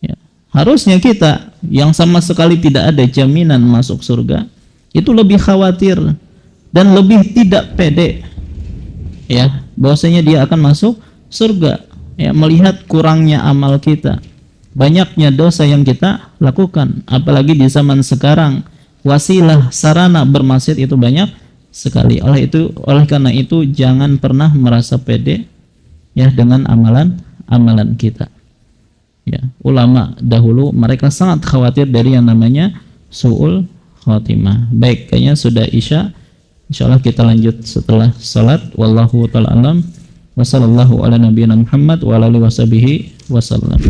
Ya, harusnya kita yang sama sekali tidak ada jaminan masuk surga, itu lebih khawatir dan lebih tidak pede, ya, bahwasanya dia akan masuk surga, ya, melihat kurangnya amal kita, banyaknya dosa yang kita lakukan, apalagi di zaman sekarang wasilah sarana bermaksiat itu banyak sekali. Oleh karena itu jangan pernah merasa pede, ya, dengan amalan kita. Ya, ulama dahulu mereka sangat khawatir dari yang namanya su'ul khatimah. Baik, kayaknya sudah Isya. Insyaallah kita lanjut setelah salat. Wallahu ta'ala alam. Wassallallahu ala nabiyina Muhammad wa ala alihi washabihi wasallam.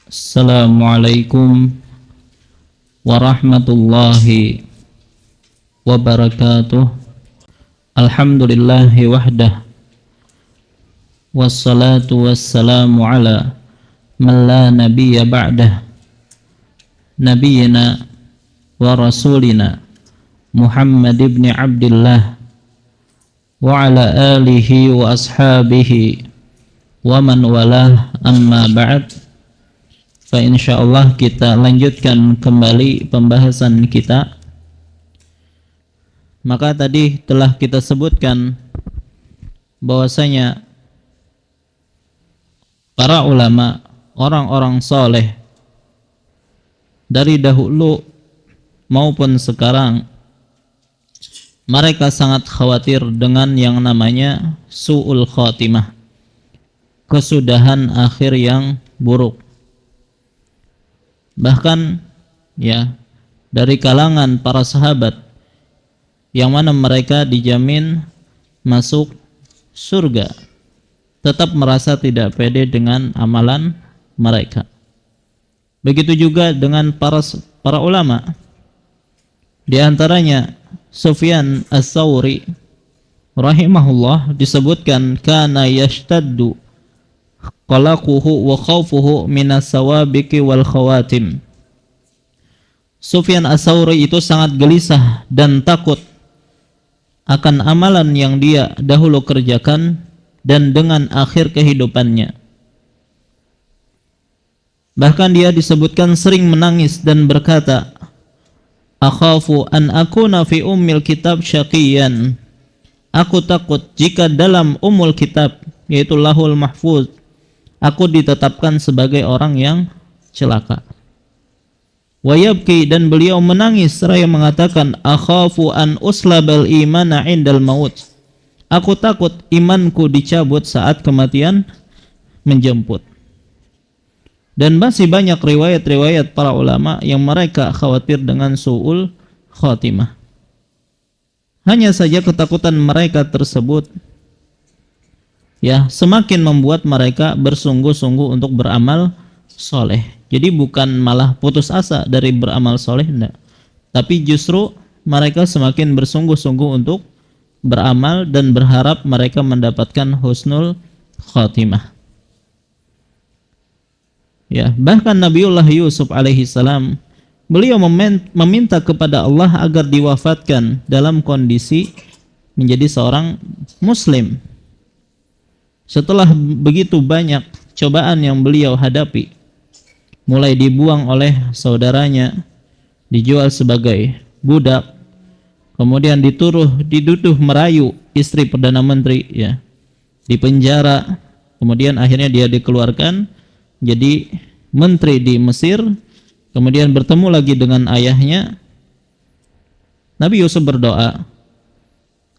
Assalamualaikum warahmatullahi wabarakatuh. Alhamdulillahi wahdah, wassalatu wassalamu ala man la nabiyya ba'dah, nabiyyina wa rasulina Muhammad ibn Abdillah wa ala alihi wa ashabihi wa man walah, amma ba'd. Fa insyaallah kita lanjutkan kembali pembahasan kita. Maka tadi telah kita sebutkan bahwasanya para ulama, orang-orang soleh dari dahulu maupun sekarang, mereka sangat khawatir dengan yang namanya su'ul khatimah, kesudahan akhir yang buruk. Bahkan, ya, dari kalangan para sahabat yang mana mereka dijamin masuk surga, tetap merasa tidak pede dengan amalan mereka. Begitu juga dengan para ulama. Di antaranya Sufyan Ats-Tsauri rahimahullah disebutkan kana yashtaddu qalaquhu wa khawfuhu minas sawabiqi wal khawatim. Sufyan Ats-Tsauri itu sangat gelisah dan takut akan amalan yang dia dahulu kerjakan dan dengan akhir kehidupannya. Bahkan dia disebutkan sering menangis dan berkata, akhafu an akuna fi ummil kitab syaqiyan. Aku takut jika dalam ummul kitab, yaitu Lahul Mahfuz, aku ditetapkan sebagai orang yang celaka. Wa yabki, dan beliau menangis seraya mengatakan, akhafu an uslabal imana indal maut. Aku takut imanku dicabut saat kematian menjemput. Dan masih banyak riwayat-riwayat para ulama yang mereka khawatir dengan su'ul khatimah. Hanya saja ketakutan mereka tersebut ya semakin membuat mereka bersungguh-sungguh untuk beramal soleh. Jadi bukan malah putus asa dari beramal soleh, enggak. Tapi justru mereka semakin bersungguh-sungguh untuk beramal dan berharap mereka mendapatkan husnul khatimah. Ya, bahkan Nabiullah Yusuf alaihi salam beliau meminta kepada Allah agar diwafatkan dalam kondisi menjadi seorang muslim. Setelah begitu banyak cobaan yang beliau hadapi, mulai dibuang oleh saudaranya, dijual sebagai budak, kemudian dituduh merayu istri Perdana Menteri, ya, dipenjara, kemudian akhirnya dia dikeluarkan jadi menteri di Mesir, kemudian bertemu lagi dengan ayahnya. Nabi Yusuf berdoa,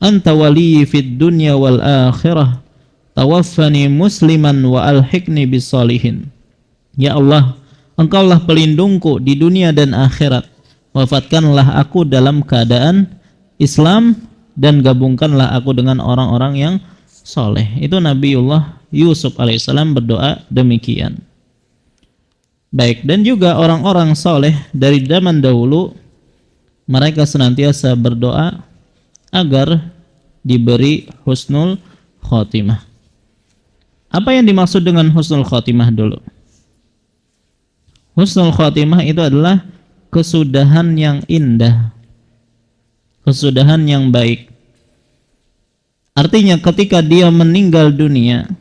Anta waliyyi fid dunya wal akhirah, tawaffani musliman wa alhiqni bis salihin. Ya Allah, Engkaulah pelindungku di dunia dan akhirat. Wafatkanlah aku dalam keadaan Islam dan gabungkanlah aku dengan orang-orang yang soleh. Itu Nabiullah Yusuf alaihissalam berdoa demikian. Baik, dan juga orang-orang soleh dari zaman dahulu, mereka senantiasa berdoa agar diberi husnul khotimah. Apa yang dimaksud dengan husnul khotimah dulu? Husnul khotimah itu adalah kesudahan yang indah, kesudahan yang baik. Artinya ketika dia meninggal dunia,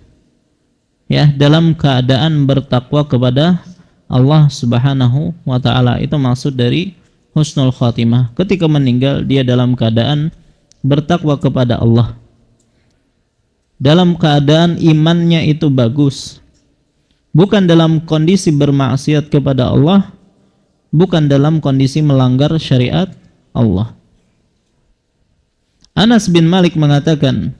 ya, dalam keadaan bertakwa kepada Allah Subhanahu wa ta'ala, itu maksud dari husnul khatimah. Ketika meninggal dia dalam keadaan bertakwa kepada Allah, dalam keadaan imannya itu bagus, bukan dalam kondisi bermaksiat kepada Allah, bukan dalam kondisi melanggar syariat Allah. Anas bin Malik mengatakan,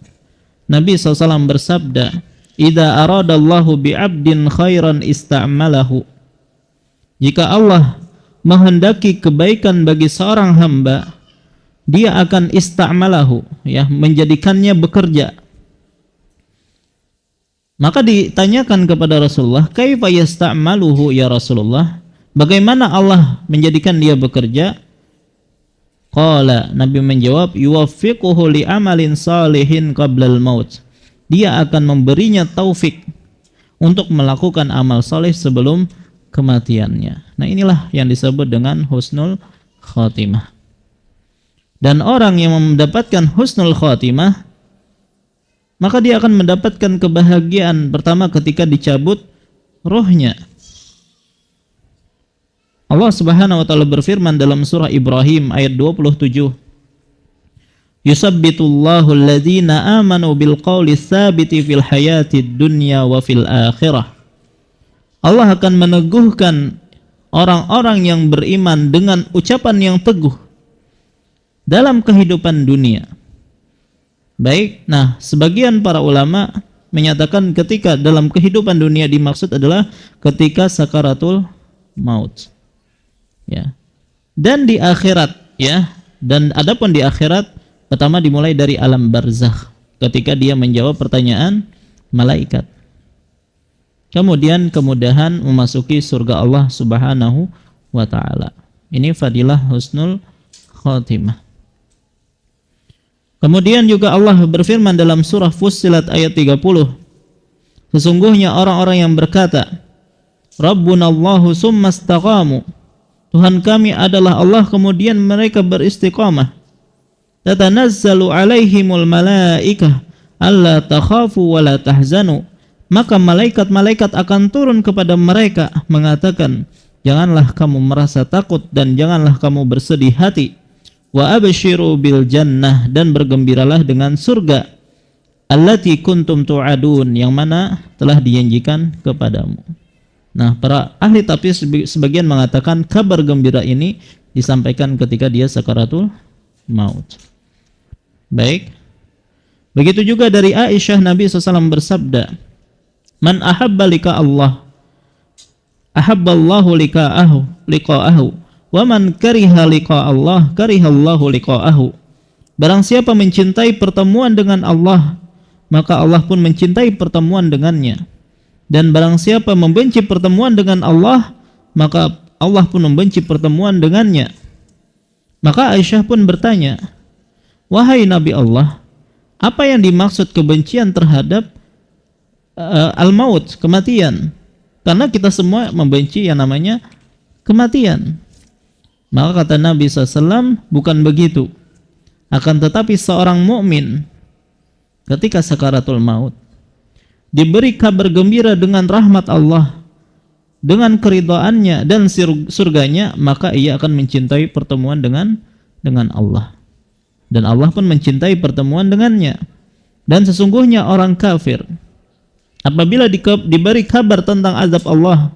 Nabi SAW bersabda, "Idza aradallahu bi'abdin khairan ista'malahu." Jika Allah menghendaki kebaikan bagi seorang hamba, dia akan ista'malahu, ya, menjadikannya bekerja. Maka ditanyakan kepada Rasulullah, "Kaifa yasta'maluhu ya Rasulullah?" Bagaimana Allah menjadikan dia bekerja? Qala, Nabi menjawab, "Yuwaffiquhu li amalin salihin qablal maut." Dia akan memberinya taufik untuk melakukan amal saleh sebelum kematiannya. Nah, inilah yang disebut dengan husnul khatimah. Dan orang yang mendapatkan husnul khatimah, maka dia akan mendapatkan kebahagiaan pertama ketika dicabut rohnya. Allah Subhanahu wa taala berfirman dalam surah Ibrahim ayat 27, "Yusabbitullahu alladhina amanu bil qawli tsabiti fil hayatid dunya wa fil akhirah." Allah akan meneguhkan orang-orang yang beriman dengan ucapan yang teguh dalam kehidupan dunia. Baik, nah sebagian para ulama menyatakan ketika dalam kehidupan dunia dimaksud adalah ketika sakaratul maut. Ya. Dan di akhirat, ya. Dan adapun di akhirat pertama dimulai dari alam barzakh ketika dia menjawab pertanyaan malaikat. Kemudian kemudahan memasuki surga Allah Subhanahu wa taala. Ini fadilah husnul khatimah. Kemudian juga Allah berfirman dalam surah Fussilat ayat 30. Sesungguhnya orang-orang yang berkata, Rabbunallahu summa istaqamu. Tuhan kami adalah Allah, kemudian mereka beristiqamah. Tatanazzalu alaihimul malaikah alla takhafu wa la tahzanu. Maka malaikat-malaikat akan turun kepada mereka mengatakan, janganlah kamu merasa takut dan janganlah kamu bersedih hati. Wa abshiru bil jannah, dan bergembiralah dengan surga. Allati kuntum tu'adun, yang mana telah dijanjikan kepadamu. Nah, para ahli tafsir sebagian mengatakan kabar gembira ini disampaikan ketika dia sakaratul maut. Baik. Begitu juga dari Aisyah, Nabi SAW bersabda, Man ahabba lika Allah ahabballahu liqa'ahu wa man kariha liqa'allah karihallahu liqa'ahu. Barang siapa mencintai pertemuan dengan Allah, maka Allah pun mencintai pertemuan dengannya. Dan barang siapa membenci pertemuan dengan Allah, maka Allah pun membenci pertemuan dengannya. Maka Aisyah pun bertanya, wahai Nabi Allah, apa yang dimaksud kebencian terhadap al-maut, kematian? Karena kita semua membenci yang namanya kematian. Maka kata Nabi SAW, bukan begitu. Akan tetapi seorang mukmin ketika sakaratul maut diberi kabar gembira dengan rahmat Allah, dengan keridhaannya dan surganya, maka ia akan mencintai pertemuan dengan Allah. Dan Allah pun mencintai pertemuan dengannya. Dan sesungguhnya orang kafir apabila diberi kabar tentang azab Allah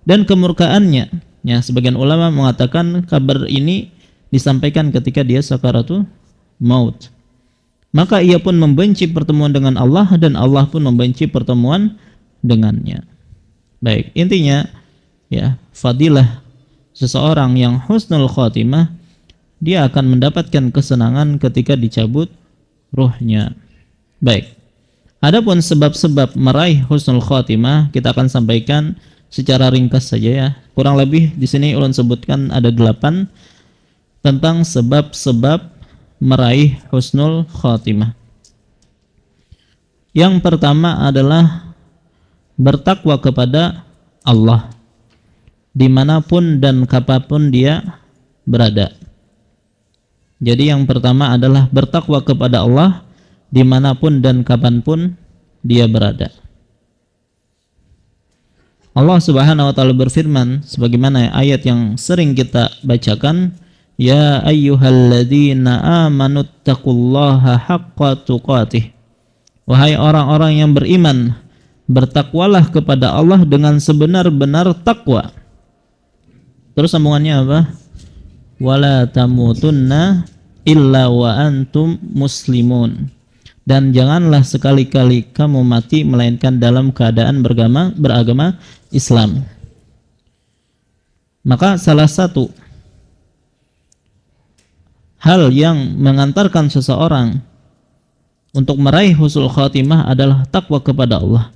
dan kemurkaannya, ya, sebagian ulama mengatakan kabar ini disampaikan ketika dia sakaratul maut, maka ia pun membenci pertemuan dengan Allah dan Allah pun membenci pertemuan dengannya. Baik, intinya ya, fadilah seseorang yang husnul khotimah, dia akan mendapatkan kesenangan ketika dicabut ruhnya. Baik, adapun sebab-sebab meraih husnul khotimah kita akan sampaikan secara ringkas saja ya. Kurang lebih di sini ulun sebutkan ada 8 tentang sebab-sebab meraih husnul khotimah. Yang pertama adalah bertakwa kepada Allah dimanapun dan kapanpun dia berada. Jadi yang pertama adalah bertakwa kepada Allah dimanapun dan kapanpun dia berada. Allah Subhanahu wa ta'ala berfirman sebagaimana ayat yang sering kita bacakan, ya ayyuhalladzina amanu taqullaha haqqa tuqatih. Wahai orang-orang yang beriman, bertakwalah kepada Allah dengan sebenar-benar takwa. Terus sambungannya apa? Wala tamutunna illa wa antum muslimun. Dan janganlah sekali-kali kamu mati melainkan dalam keadaan beragama Islam. Maka salah satu hal yang mengantarkan seseorang untuk meraih husnul khatimah adalah takwa kepada Allah.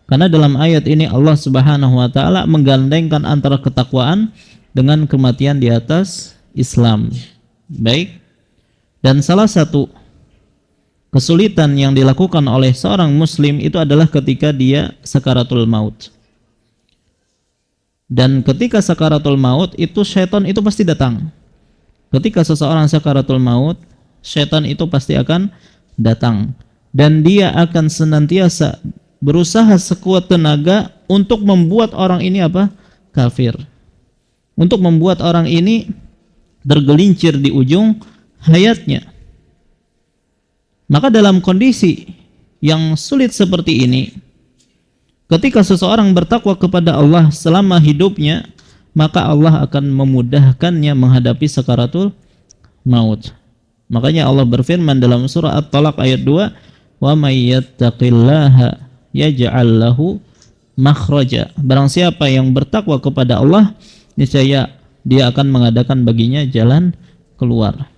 Karena dalam ayat ini Allah Subhanahu wa taala menggandengkan antara ketakwaan dengan kematian di atas Islam. Baik. Dan salah satu kesulitan yang dilakukan oleh seorang muslim itu adalah ketika dia sakaratul maut. Dan ketika sakaratul maut itu syaitan itu pasti datang. Ketika seseorang sakaratul maut, syaitan itu pasti akan datang. Dan dia akan senantiasa berusaha sekuat tenaga untuk membuat orang ini apa? Kafir. Untuk membuat orang ini tergelincir di ujung hayatnya. Maka dalam kondisi yang sulit seperti ini, ketika seseorang bertakwa kepada Allah selama hidupnya, maka Allah akan memudahkannya menghadapi sakaratul maut. Makanya Allah berfirman dalam surah At-Talaq ayat 2, "Wa may yattaqillaha yaj'al lahu makhraja." Barang siapa yang bertakwa kepada Allah, niscaya dia akan mengadakan baginya jalan keluar.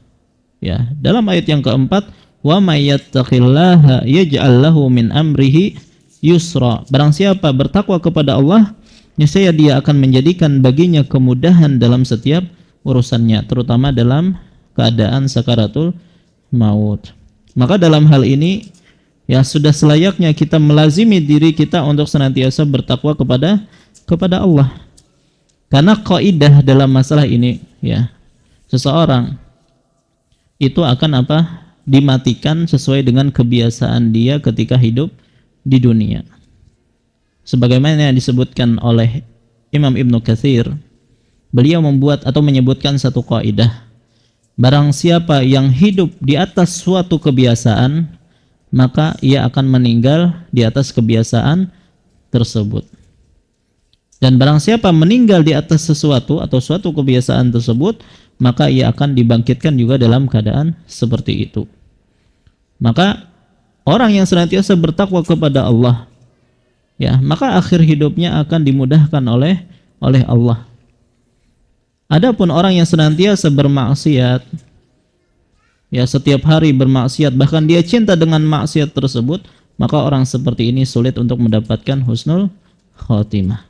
Ya, dalam ayat yang keempat, wa may yattaqillaha yaj'al lahu min amrihi yusra. Barang siapa bertakwa kepada Allah, niscaya dia akan menjadikan baginya kemudahan dalam setiap urusannya, terutama dalam keadaan sakaratul maut. Maka dalam hal ini ya sudah selayaknya kita melazimi diri kita untuk senantiasa bertakwa kepada Allah. Karena kaidah dalam masalah ini ya, seseorang itu akan apa? Dimatikan sesuai dengan kebiasaan dia ketika hidup di dunia. Sebagaimana yang disebutkan oleh Imam Ibnu Katsir, beliau membuat atau menyebutkan satu kaidah. Barang siapa yang hidup di atas suatu kebiasaan, maka ia akan meninggal di atas kebiasaan tersebut. Dan barang siapa meninggal di atas sesuatu atau suatu kebiasaan tersebut, maka ia akan dibangkitkan juga dalam keadaan seperti itu. Maka orang yang senantiasa bertakwa kepada Allah ya, maka akhir hidupnya akan dimudahkan oleh Allah. Adapun orang yang senantiasa bermaksiat, ya setiap hari bermaksiat, bahkan dia cinta dengan maksiat tersebut, maka orang seperti ini sulit untuk mendapatkan husnul khotimah.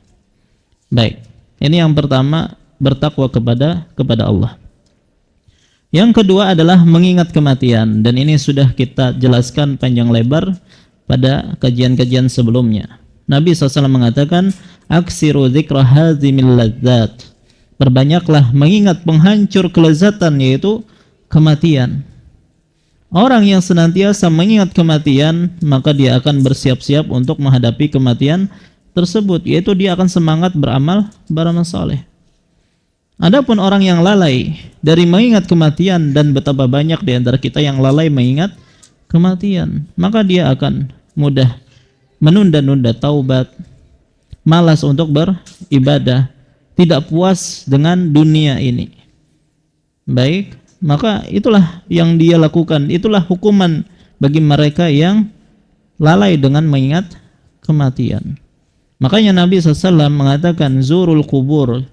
Baik, ini yang pertama, bertakwa kepada Allah. Yang kedua adalah mengingat kematian, dan ini sudah kita jelaskan panjang lebar pada kajian-kajian sebelumnya. Nabi SAW mengatakan, aksiru dzikra hazimil ladzat, perbanyaklah mengingat penghancur kelezatan, yaitu kematian. Orang yang senantiasa mengingat kematian, maka dia akan bersiap-siap untuk menghadapi kematian tersebut, yaitu dia akan semangat beramal saleh. Adapun orang yang lalai dari mengingat kematian, dan betapa banyak di antara kita yang lalai mengingat kematian, maka dia akan mudah menunda-nunda taubat, malas untuk beribadah, tidak puas dengan dunia ini. Baik, maka itulah yang dia lakukan, itulah hukuman bagi mereka yang lalai dengan mengingat kematian. Makanya Nabi SAW mengatakan, zurul kubur,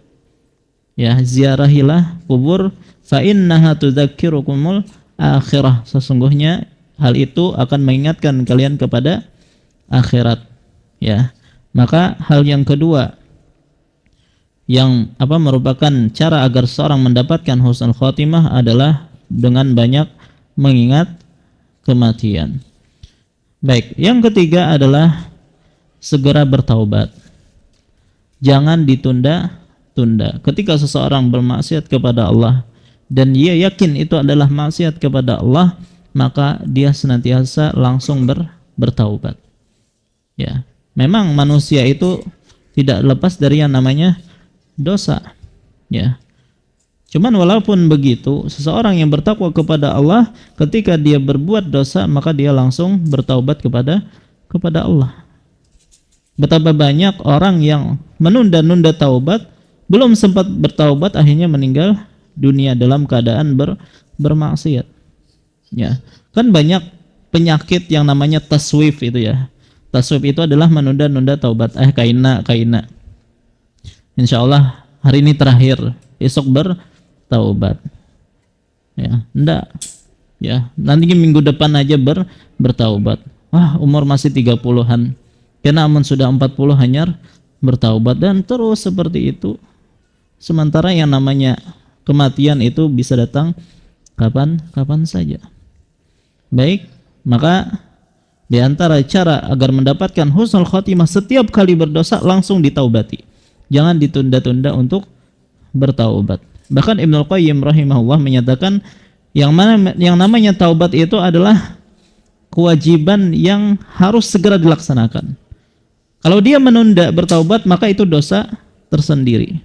ya, ziarahilah kubur, fa innaha tudzakirukumul akhirah, sesungguhnya hal itu akan mengingatkan kalian kepada akhirat, ya. Maka hal yang kedua yang merupakan cara agar seorang mendapatkan husnul khotimah adalah dengan banyak mengingat kematian. Baik, yang ketiga adalah segera bertaubat. Jangan ditunda-tunda. Ketika seseorang bermaksiat kepada Allah dan dia yakin itu adalah maksiat kepada Allah, maka dia senantiasa langsung bertaubat. Ya, memang manusia itu tidak lepas dari yang namanya dosa. Ya. Cuman walaupun begitu, seseorang yang bertakwa kepada Allah, ketika dia berbuat dosa, maka dia langsung bertaubat kepada Allah. Betapa banyak orang yang menunda-nunda taubat, belum sempat bertaubat, akhirnya meninggal dunia dalam keadaan bermaksiat. Ya, kan banyak penyakit yang namanya taswif itu ya. Taswif itu adalah menunda-nunda taubat. Kaina. Insya Allah hari ini terakhir, esok bertaubat. Ya, enggak. Ya, nanti minggu depan aja bertaubat. Wah, umur masih 30-an. Karena aman sudah 40 hanyar bertaubat, dan terus seperti itu. Sementara yang namanya kematian itu bisa datang kapan saja. Baik, maka di antara cara agar mendapatkan husnul khotimah, setiap kali berdosa langsung ditaubati. Jangan ditunda-tunda untuk bertaubat. Bahkan Ibnu Qayyim rahimahullah menyatakan yang namanya taubat itu adalah kewajiban yang harus segera dilaksanakan. Kalau dia menunda bertaubat, maka itu dosa tersendiri.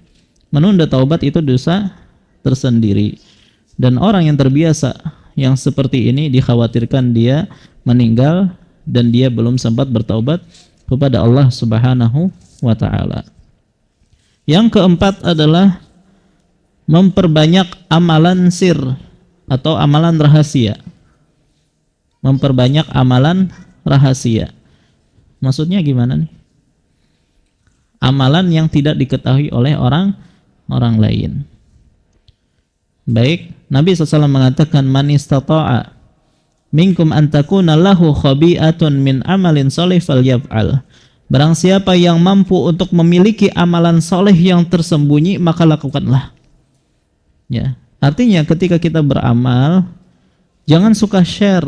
Menunda taubat itu dosa tersendiri. Dan orang yang terbiasa yang seperti ini dikhawatirkan dia meninggal dan dia belum sempat bertaubat kepada Allah Subhanahu wa taala. Yang keempat adalah memperbanyak amalan sir atau amalan rahasia. Memperbanyak amalan rahasia. Maksudnya gimana nih? Amalan yang tidak diketahui oleh orang lain. Baik, Nabi SAW mengatakan, man istata'a minkum an takuna lahu khabi'atun min amalin sholih falyaf'al. Barang siapa yang mampu untuk memiliki amalan soleh yang tersembunyi, maka lakukanlah. Ya, artinya ketika kita beramal, jangan suka share.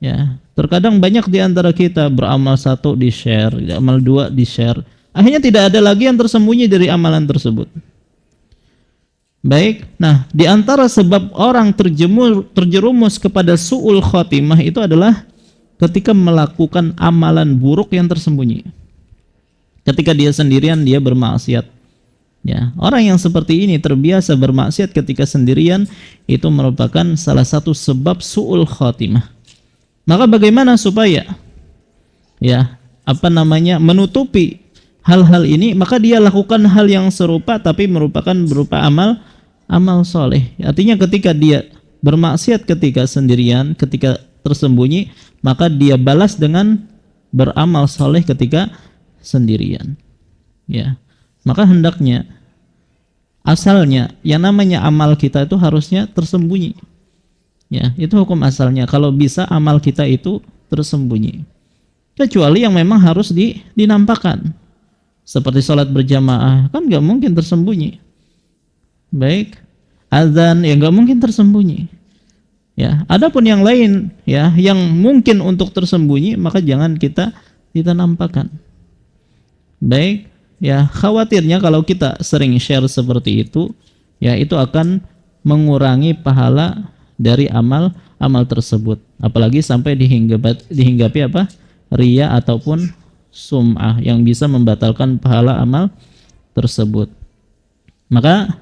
Ya, terkadang banyak di antara kita beramal satu di share, amal dua di share. Akhirnya tidak ada lagi yang tersembunyi dari amalan tersebut. Baik, nah di antara sebab orang terjerumus kepada su'ul khotimah itu adalah ketika melakukan amalan buruk yang tersembunyi. Ketika dia sendirian dia bermaksiat. Ya, orang yang seperti ini terbiasa bermaksiat ketika sendirian, itu merupakan salah satu sebab su'ul khotimah. Maka bagaimana supaya menutupi hal-hal ini? Maka dia lakukan hal yang serupa tapi merupakan berupa amal soleh. Artinya ketika dia bermaksiat ketika sendirian, ketika tersembunyi, maka dia balas dengan beramal soleh ketika sendirian. Ya. Maka hendaknya asalnya yang namanya amal kita itu harusnya tersembunyi. Ya, itu hukum asalnya. Kalau bisa amal kita itu tersembunyi. Kecuali yang memang harus dinampakkan. Seperti sholat berjamaah, kan nggak mungkin tersembunyi. Baik, azan ya nggak mungkin tersembunyi. Ya, adapun yang lain ya, yang mungkin untuk tersembunyi, maka jangan kita nampakkan. Baik, ya khawatirnya kalau kita sering share seperti itu, ya itu akan mengurangi pahala dari amal tersebut, apalagi sampai dihinggapi apa? Riya ataupun sum'ah yang bisa membatalkan pahala amal tersebut. Maka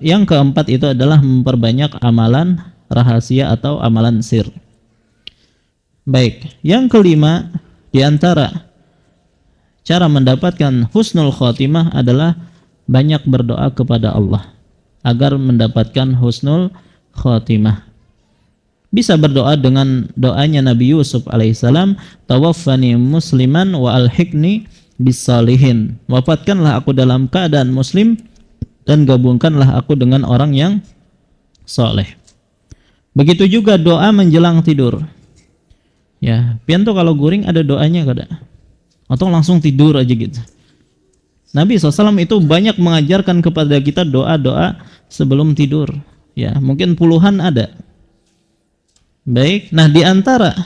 yang keempat itu adalah memperbanyak amalan rahasia atau amalan sir. Baik, yang kelima di antara cara mendapatkan husnul khotimah adalah banyak berdoa kepada Allah agar mendapatkan husnul khotimah. Bisa berdoa dengan doanya Nabi Yusuf alaihissalam, tawaffani musliman wa alhiqni bisalihin. Wafatkanlah aku dalam keadaan muslim dan gabungkanlah aku dengan orang yang soleh. Begitu juga doa menjelang tidur. Ya, pian tuh kalau guring ada doanya kada? Atau langsung tidur aja gitu. Nabi SAW itu banyak mengajarkan kepada kita doa-doa sebelum tidur. Ya, mungkin puluhan ada. Baik, nah di antara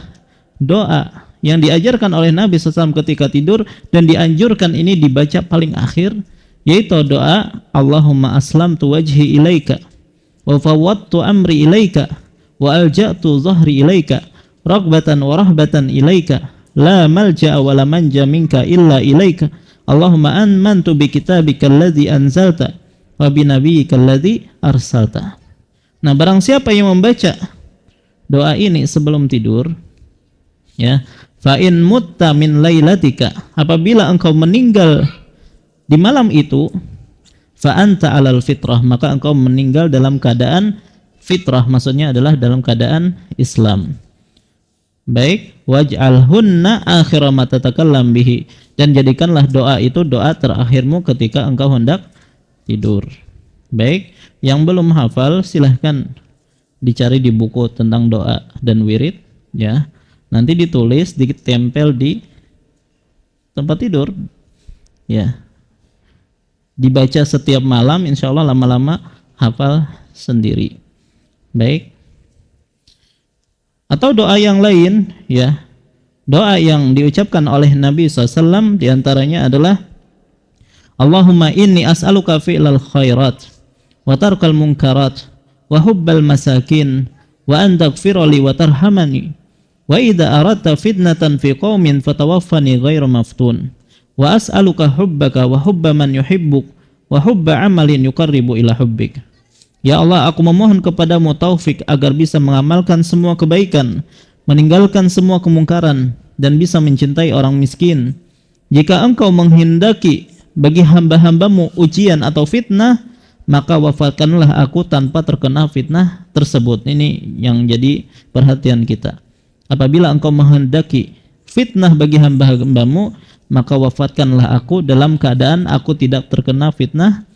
doa yang diajarkan oleh Nabi SAW ketika tidur dan dianjurkan ini dibaca paling akhir, yaitu doa Allahumma aslamtu wajhi ilaika wa fawwadtu amri ilaika wa alja'tu zahri ilaika raghbatan wa rahbatan ilaika la malja'a wa la manja minka illa ilaika Allahumma amantu bi kitabika alladhi anzalta wa bi nabiyyika alladhi arsalta. Nah, barang siapa yang membaca doa ini sebelum tidur, ya, fa in mutta min lailatika, apabila engkau meninggal di malam itu, fa anta alal fitrah, maka engkau meninggal dalam keadaan fitrah, maksudnya adalah dalam keadaan Islam. Baik, waj'alhunna akhira ma tatakallam bihi, dan jadikanlah doa itu doa terakhirmu ketika engkau hendak tidur. Baik, yang belum hafal silahkan dicari di buku tentang doa dan wirid, ya. Nanti ditulis, ditempel di tempat tidur, ya. Dibaca setiap malam, insya Allah lama-lama hafal sendiri. Baik. Atau doa yang lain, ya. Doa yang diucapkan oleh Nabi SAW diantaranya adalah Allahumma inni as'aluka fi'lal khairat wa tarkal munkarat wa hubbal masakin wa an taghfirli wa tarhamani wa idza aradta fitnatan fi qaumin fatawaffani ghairu maftun wa as'aluka hubbaka wa hubba man yuhibbuk wa hubba amalin yuqarribu ila hubbik. Ya Allah, aku memohon kepadamu taufik agar bisa mengamalkan semua kebaikan, meninggalkan semua kemungkaran, dan bisa mencintai orang miskin. Jika engkau menghendaki bagi hamba-hambamu ujian atau fitnah, maka wafatkanlah aku tanpa terkena fitnah tersebut. Ini yang jadi perhatian kita. Apabila engkau menghendaki fitnah bagi hamba-hambamu, maka wafatkanlah aku dalam keadaan aku tidak terkena fitnah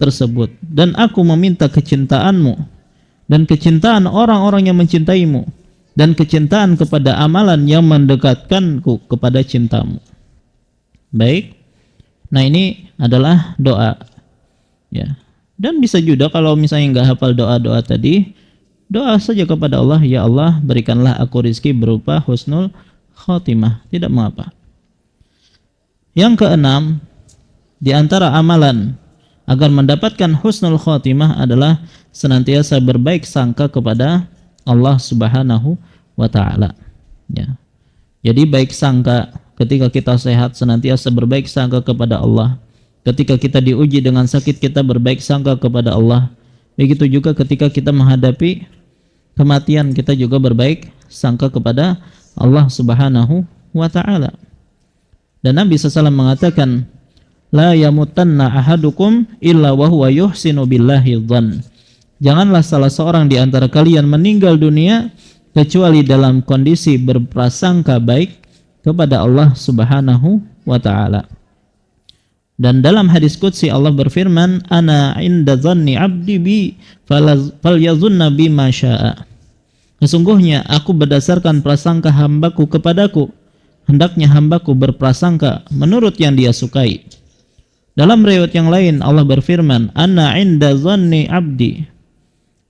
tersebut. Dan aku meminta kecintaanmu dan kecintaan orang-orang yang mencintaimu dan kecintaan kepada amalan yang mendekatkanku kepada cintamu. Baik. Nah, ini adalah doa. Ya. Dan bisa juga kalau misalnya nggak hafal doa-doa tadi, doa saja kepada Allah, ya Allah berikanlah aku rizki berupa husnul khotimah, tidak mengapa. Yang keenam, di antara amalan agar mendapatkan husnul khotimah adalah senantiasa berbaik sangka kepada Allah Subhanahu wa taala. Ya. Jadi baik sangka ketika kita sehat, senantiasa berbaik sangka kepada Allah. Ketika kita diuji dengan sakit, kita berbaik sangka kepada Allah. Begitu juga ketika kita menghadapi kematian, kita juga berbaik sangka kepada Allah Subhanahu wa ta'ala. Dan Nabi SAW mengatakan, la yamutanna ahadukum illa wa huwa yuhsinu billahi dhann. Janganlah salah seorang di antara kalian meninggal dunia kecuali dalam kondisi berprasangka baik kepada Allah Subhanahu wa ta'ala. Dan dalam hadis qudsi Allah berfirman, ana inda dhanni 'abdi bi falyazunna bima syaa. Sesungguhnya aku berdasarkan prasangka hambaku kepadaku, hendaknya hambaku berprasangka menurut yang dia sukai. Dalam riwayat yang lain Allah berfirman, ana inda dhanni 'abdi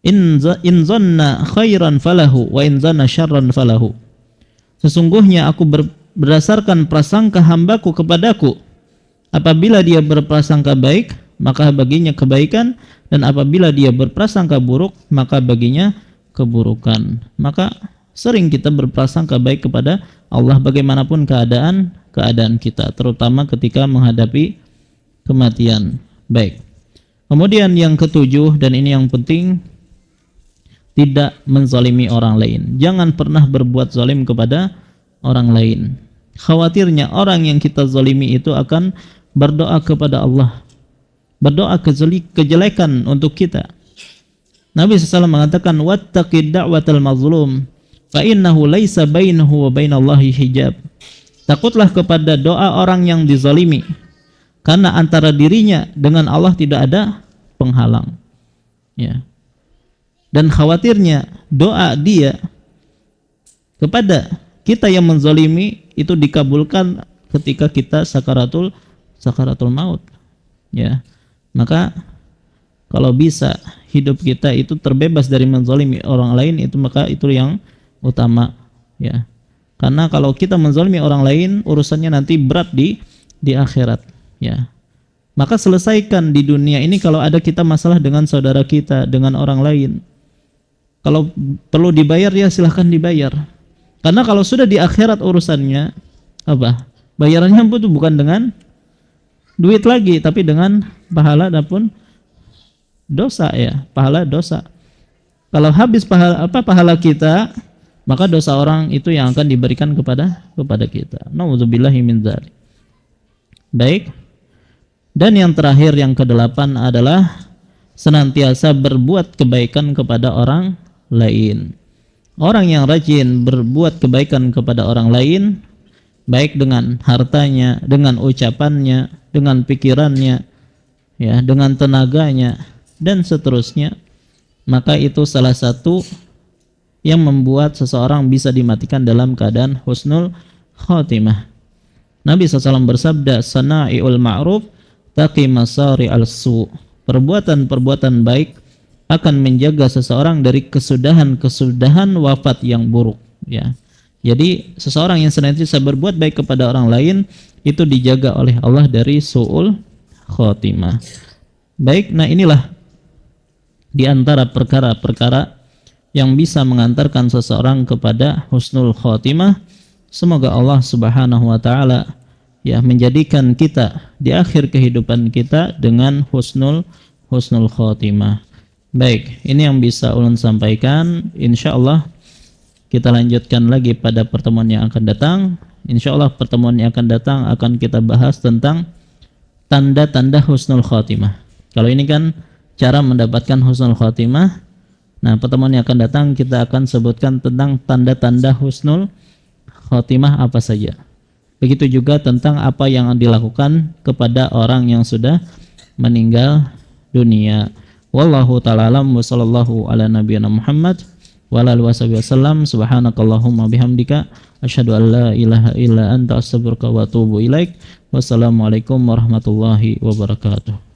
in zanna khairan falahu wa in zanna syarran falahu. Sesungguhnya aku berdasarkan prasangka hambaku kepadaku. Apabila dia berprasangka baik, maka baginya kebaikan, dan apabila dia berprasangka buruk, maka baginya keburukan. Maka sering kita berprasangka baik kepada Allah bagaimanapun keadaan kita, terutama ketika menghadapi kematian. Baik. Kemudian yang ketujuh, dan ini yang penting, tidak menzalimi orang lain. Jangan pernah berbuat zalim kepada orang lain. Khawatirnya orang yang kita zalimi itu akan berdoa kepada Allah, berdoa kejelekan untuk kita. Nabi SAW mengatakan, wattaqid da'watal mazlum fa innahu laisa bainahu wa bainallahi hijab. Takutlah kepada doa orang yang dizalimi, karena antara dirinya dengan Allah tidak ada penghalang. Ya. Dan khawatirnya doa dia kepada kita yang menzalimi itu dikabulkan ketika kita sakaratul maut. Ya. Maka kalau bisa hidup kita itu terbebas dari menzalimi orang lain, itu maka itu yang utama, ya. Karena kalau kita menzalimi orang lain, urusannya nanti berat di akhirat, ya. Maka selesaikan di dunia ini kalau ada kita masalah dengan saudara kita, dengan orang lain. Kalau perlu dibayar, ya silahkan dibayar. Karena kalau sudah di akhirat urusannya apa? Bayarannya itu bukan dengan duit lagi, tapi dengan pahala ataupun dosa, ya, pahala dosa. Kalau habis pahala kita, maka dosa orang itu yang akan diberikan kepada kita. Nauzubillahi min dzalik. Baik. Dan yang terakhir, yang kedelapan adalah senantiasa berbuat kebaikan kepada orang lain. Orang yang rajin berbuat kebaikan kepada orang lain, baik dengan hartanya, dengan ucapannya, dengan pikirannya, ya, dengan tenaganya, dan seterusnya, maka itu salah satu yang membuat seseorang bisa dimatikan dalam keadaan husnul khotimah. Nabi SAW bersabda, sana'iul ma'ruf taqi masari al-su. Perbuatan-perbuatan baik akan menjaga seseorang dari kesudahan wafat yang buruk, ya. Jadi seseorang yang senantiasa berbuat baik kepada orang lain itu dijaga oleh Allah dari su'ul khotimah. Baik, nah inilah di antara perkara-perkara yang bisa mengantarkan seseorang kepada husnul khotimah. Semoga Allah Subhanahu wa taala ya menjadikan kita di akhir kehidupan kita dengan husnul khotimah. Baik, ini yang bisa ulun sampaikan. Insyaallah kita lanjutkan lagi pada pertemuan yang akan datang. Insyaallah pertemuan yang akan datang akan kita bahas tentang tanda-tanda husnul khotimah. Kalau ini kan cara mendapatkan husnul khotimah. Nah, pertemuan yang akan datang kita akan sebutkan tentang tanda-tanda husnul khotimah apa saja. Begitu juga tentang apa yang dilakukan kepada orang yang sudah meninggal dunia. Wallahu ta'ala alam wa sallallahu ala nabiyyina Muhammad wa ala alihi wasallam. Subhanakallahumma bihamdika asyhadu an la ilaha illa anta astaghfiruka wa atubu ilaik. Wassalamualaikum warahmatullahi wabarakatuh.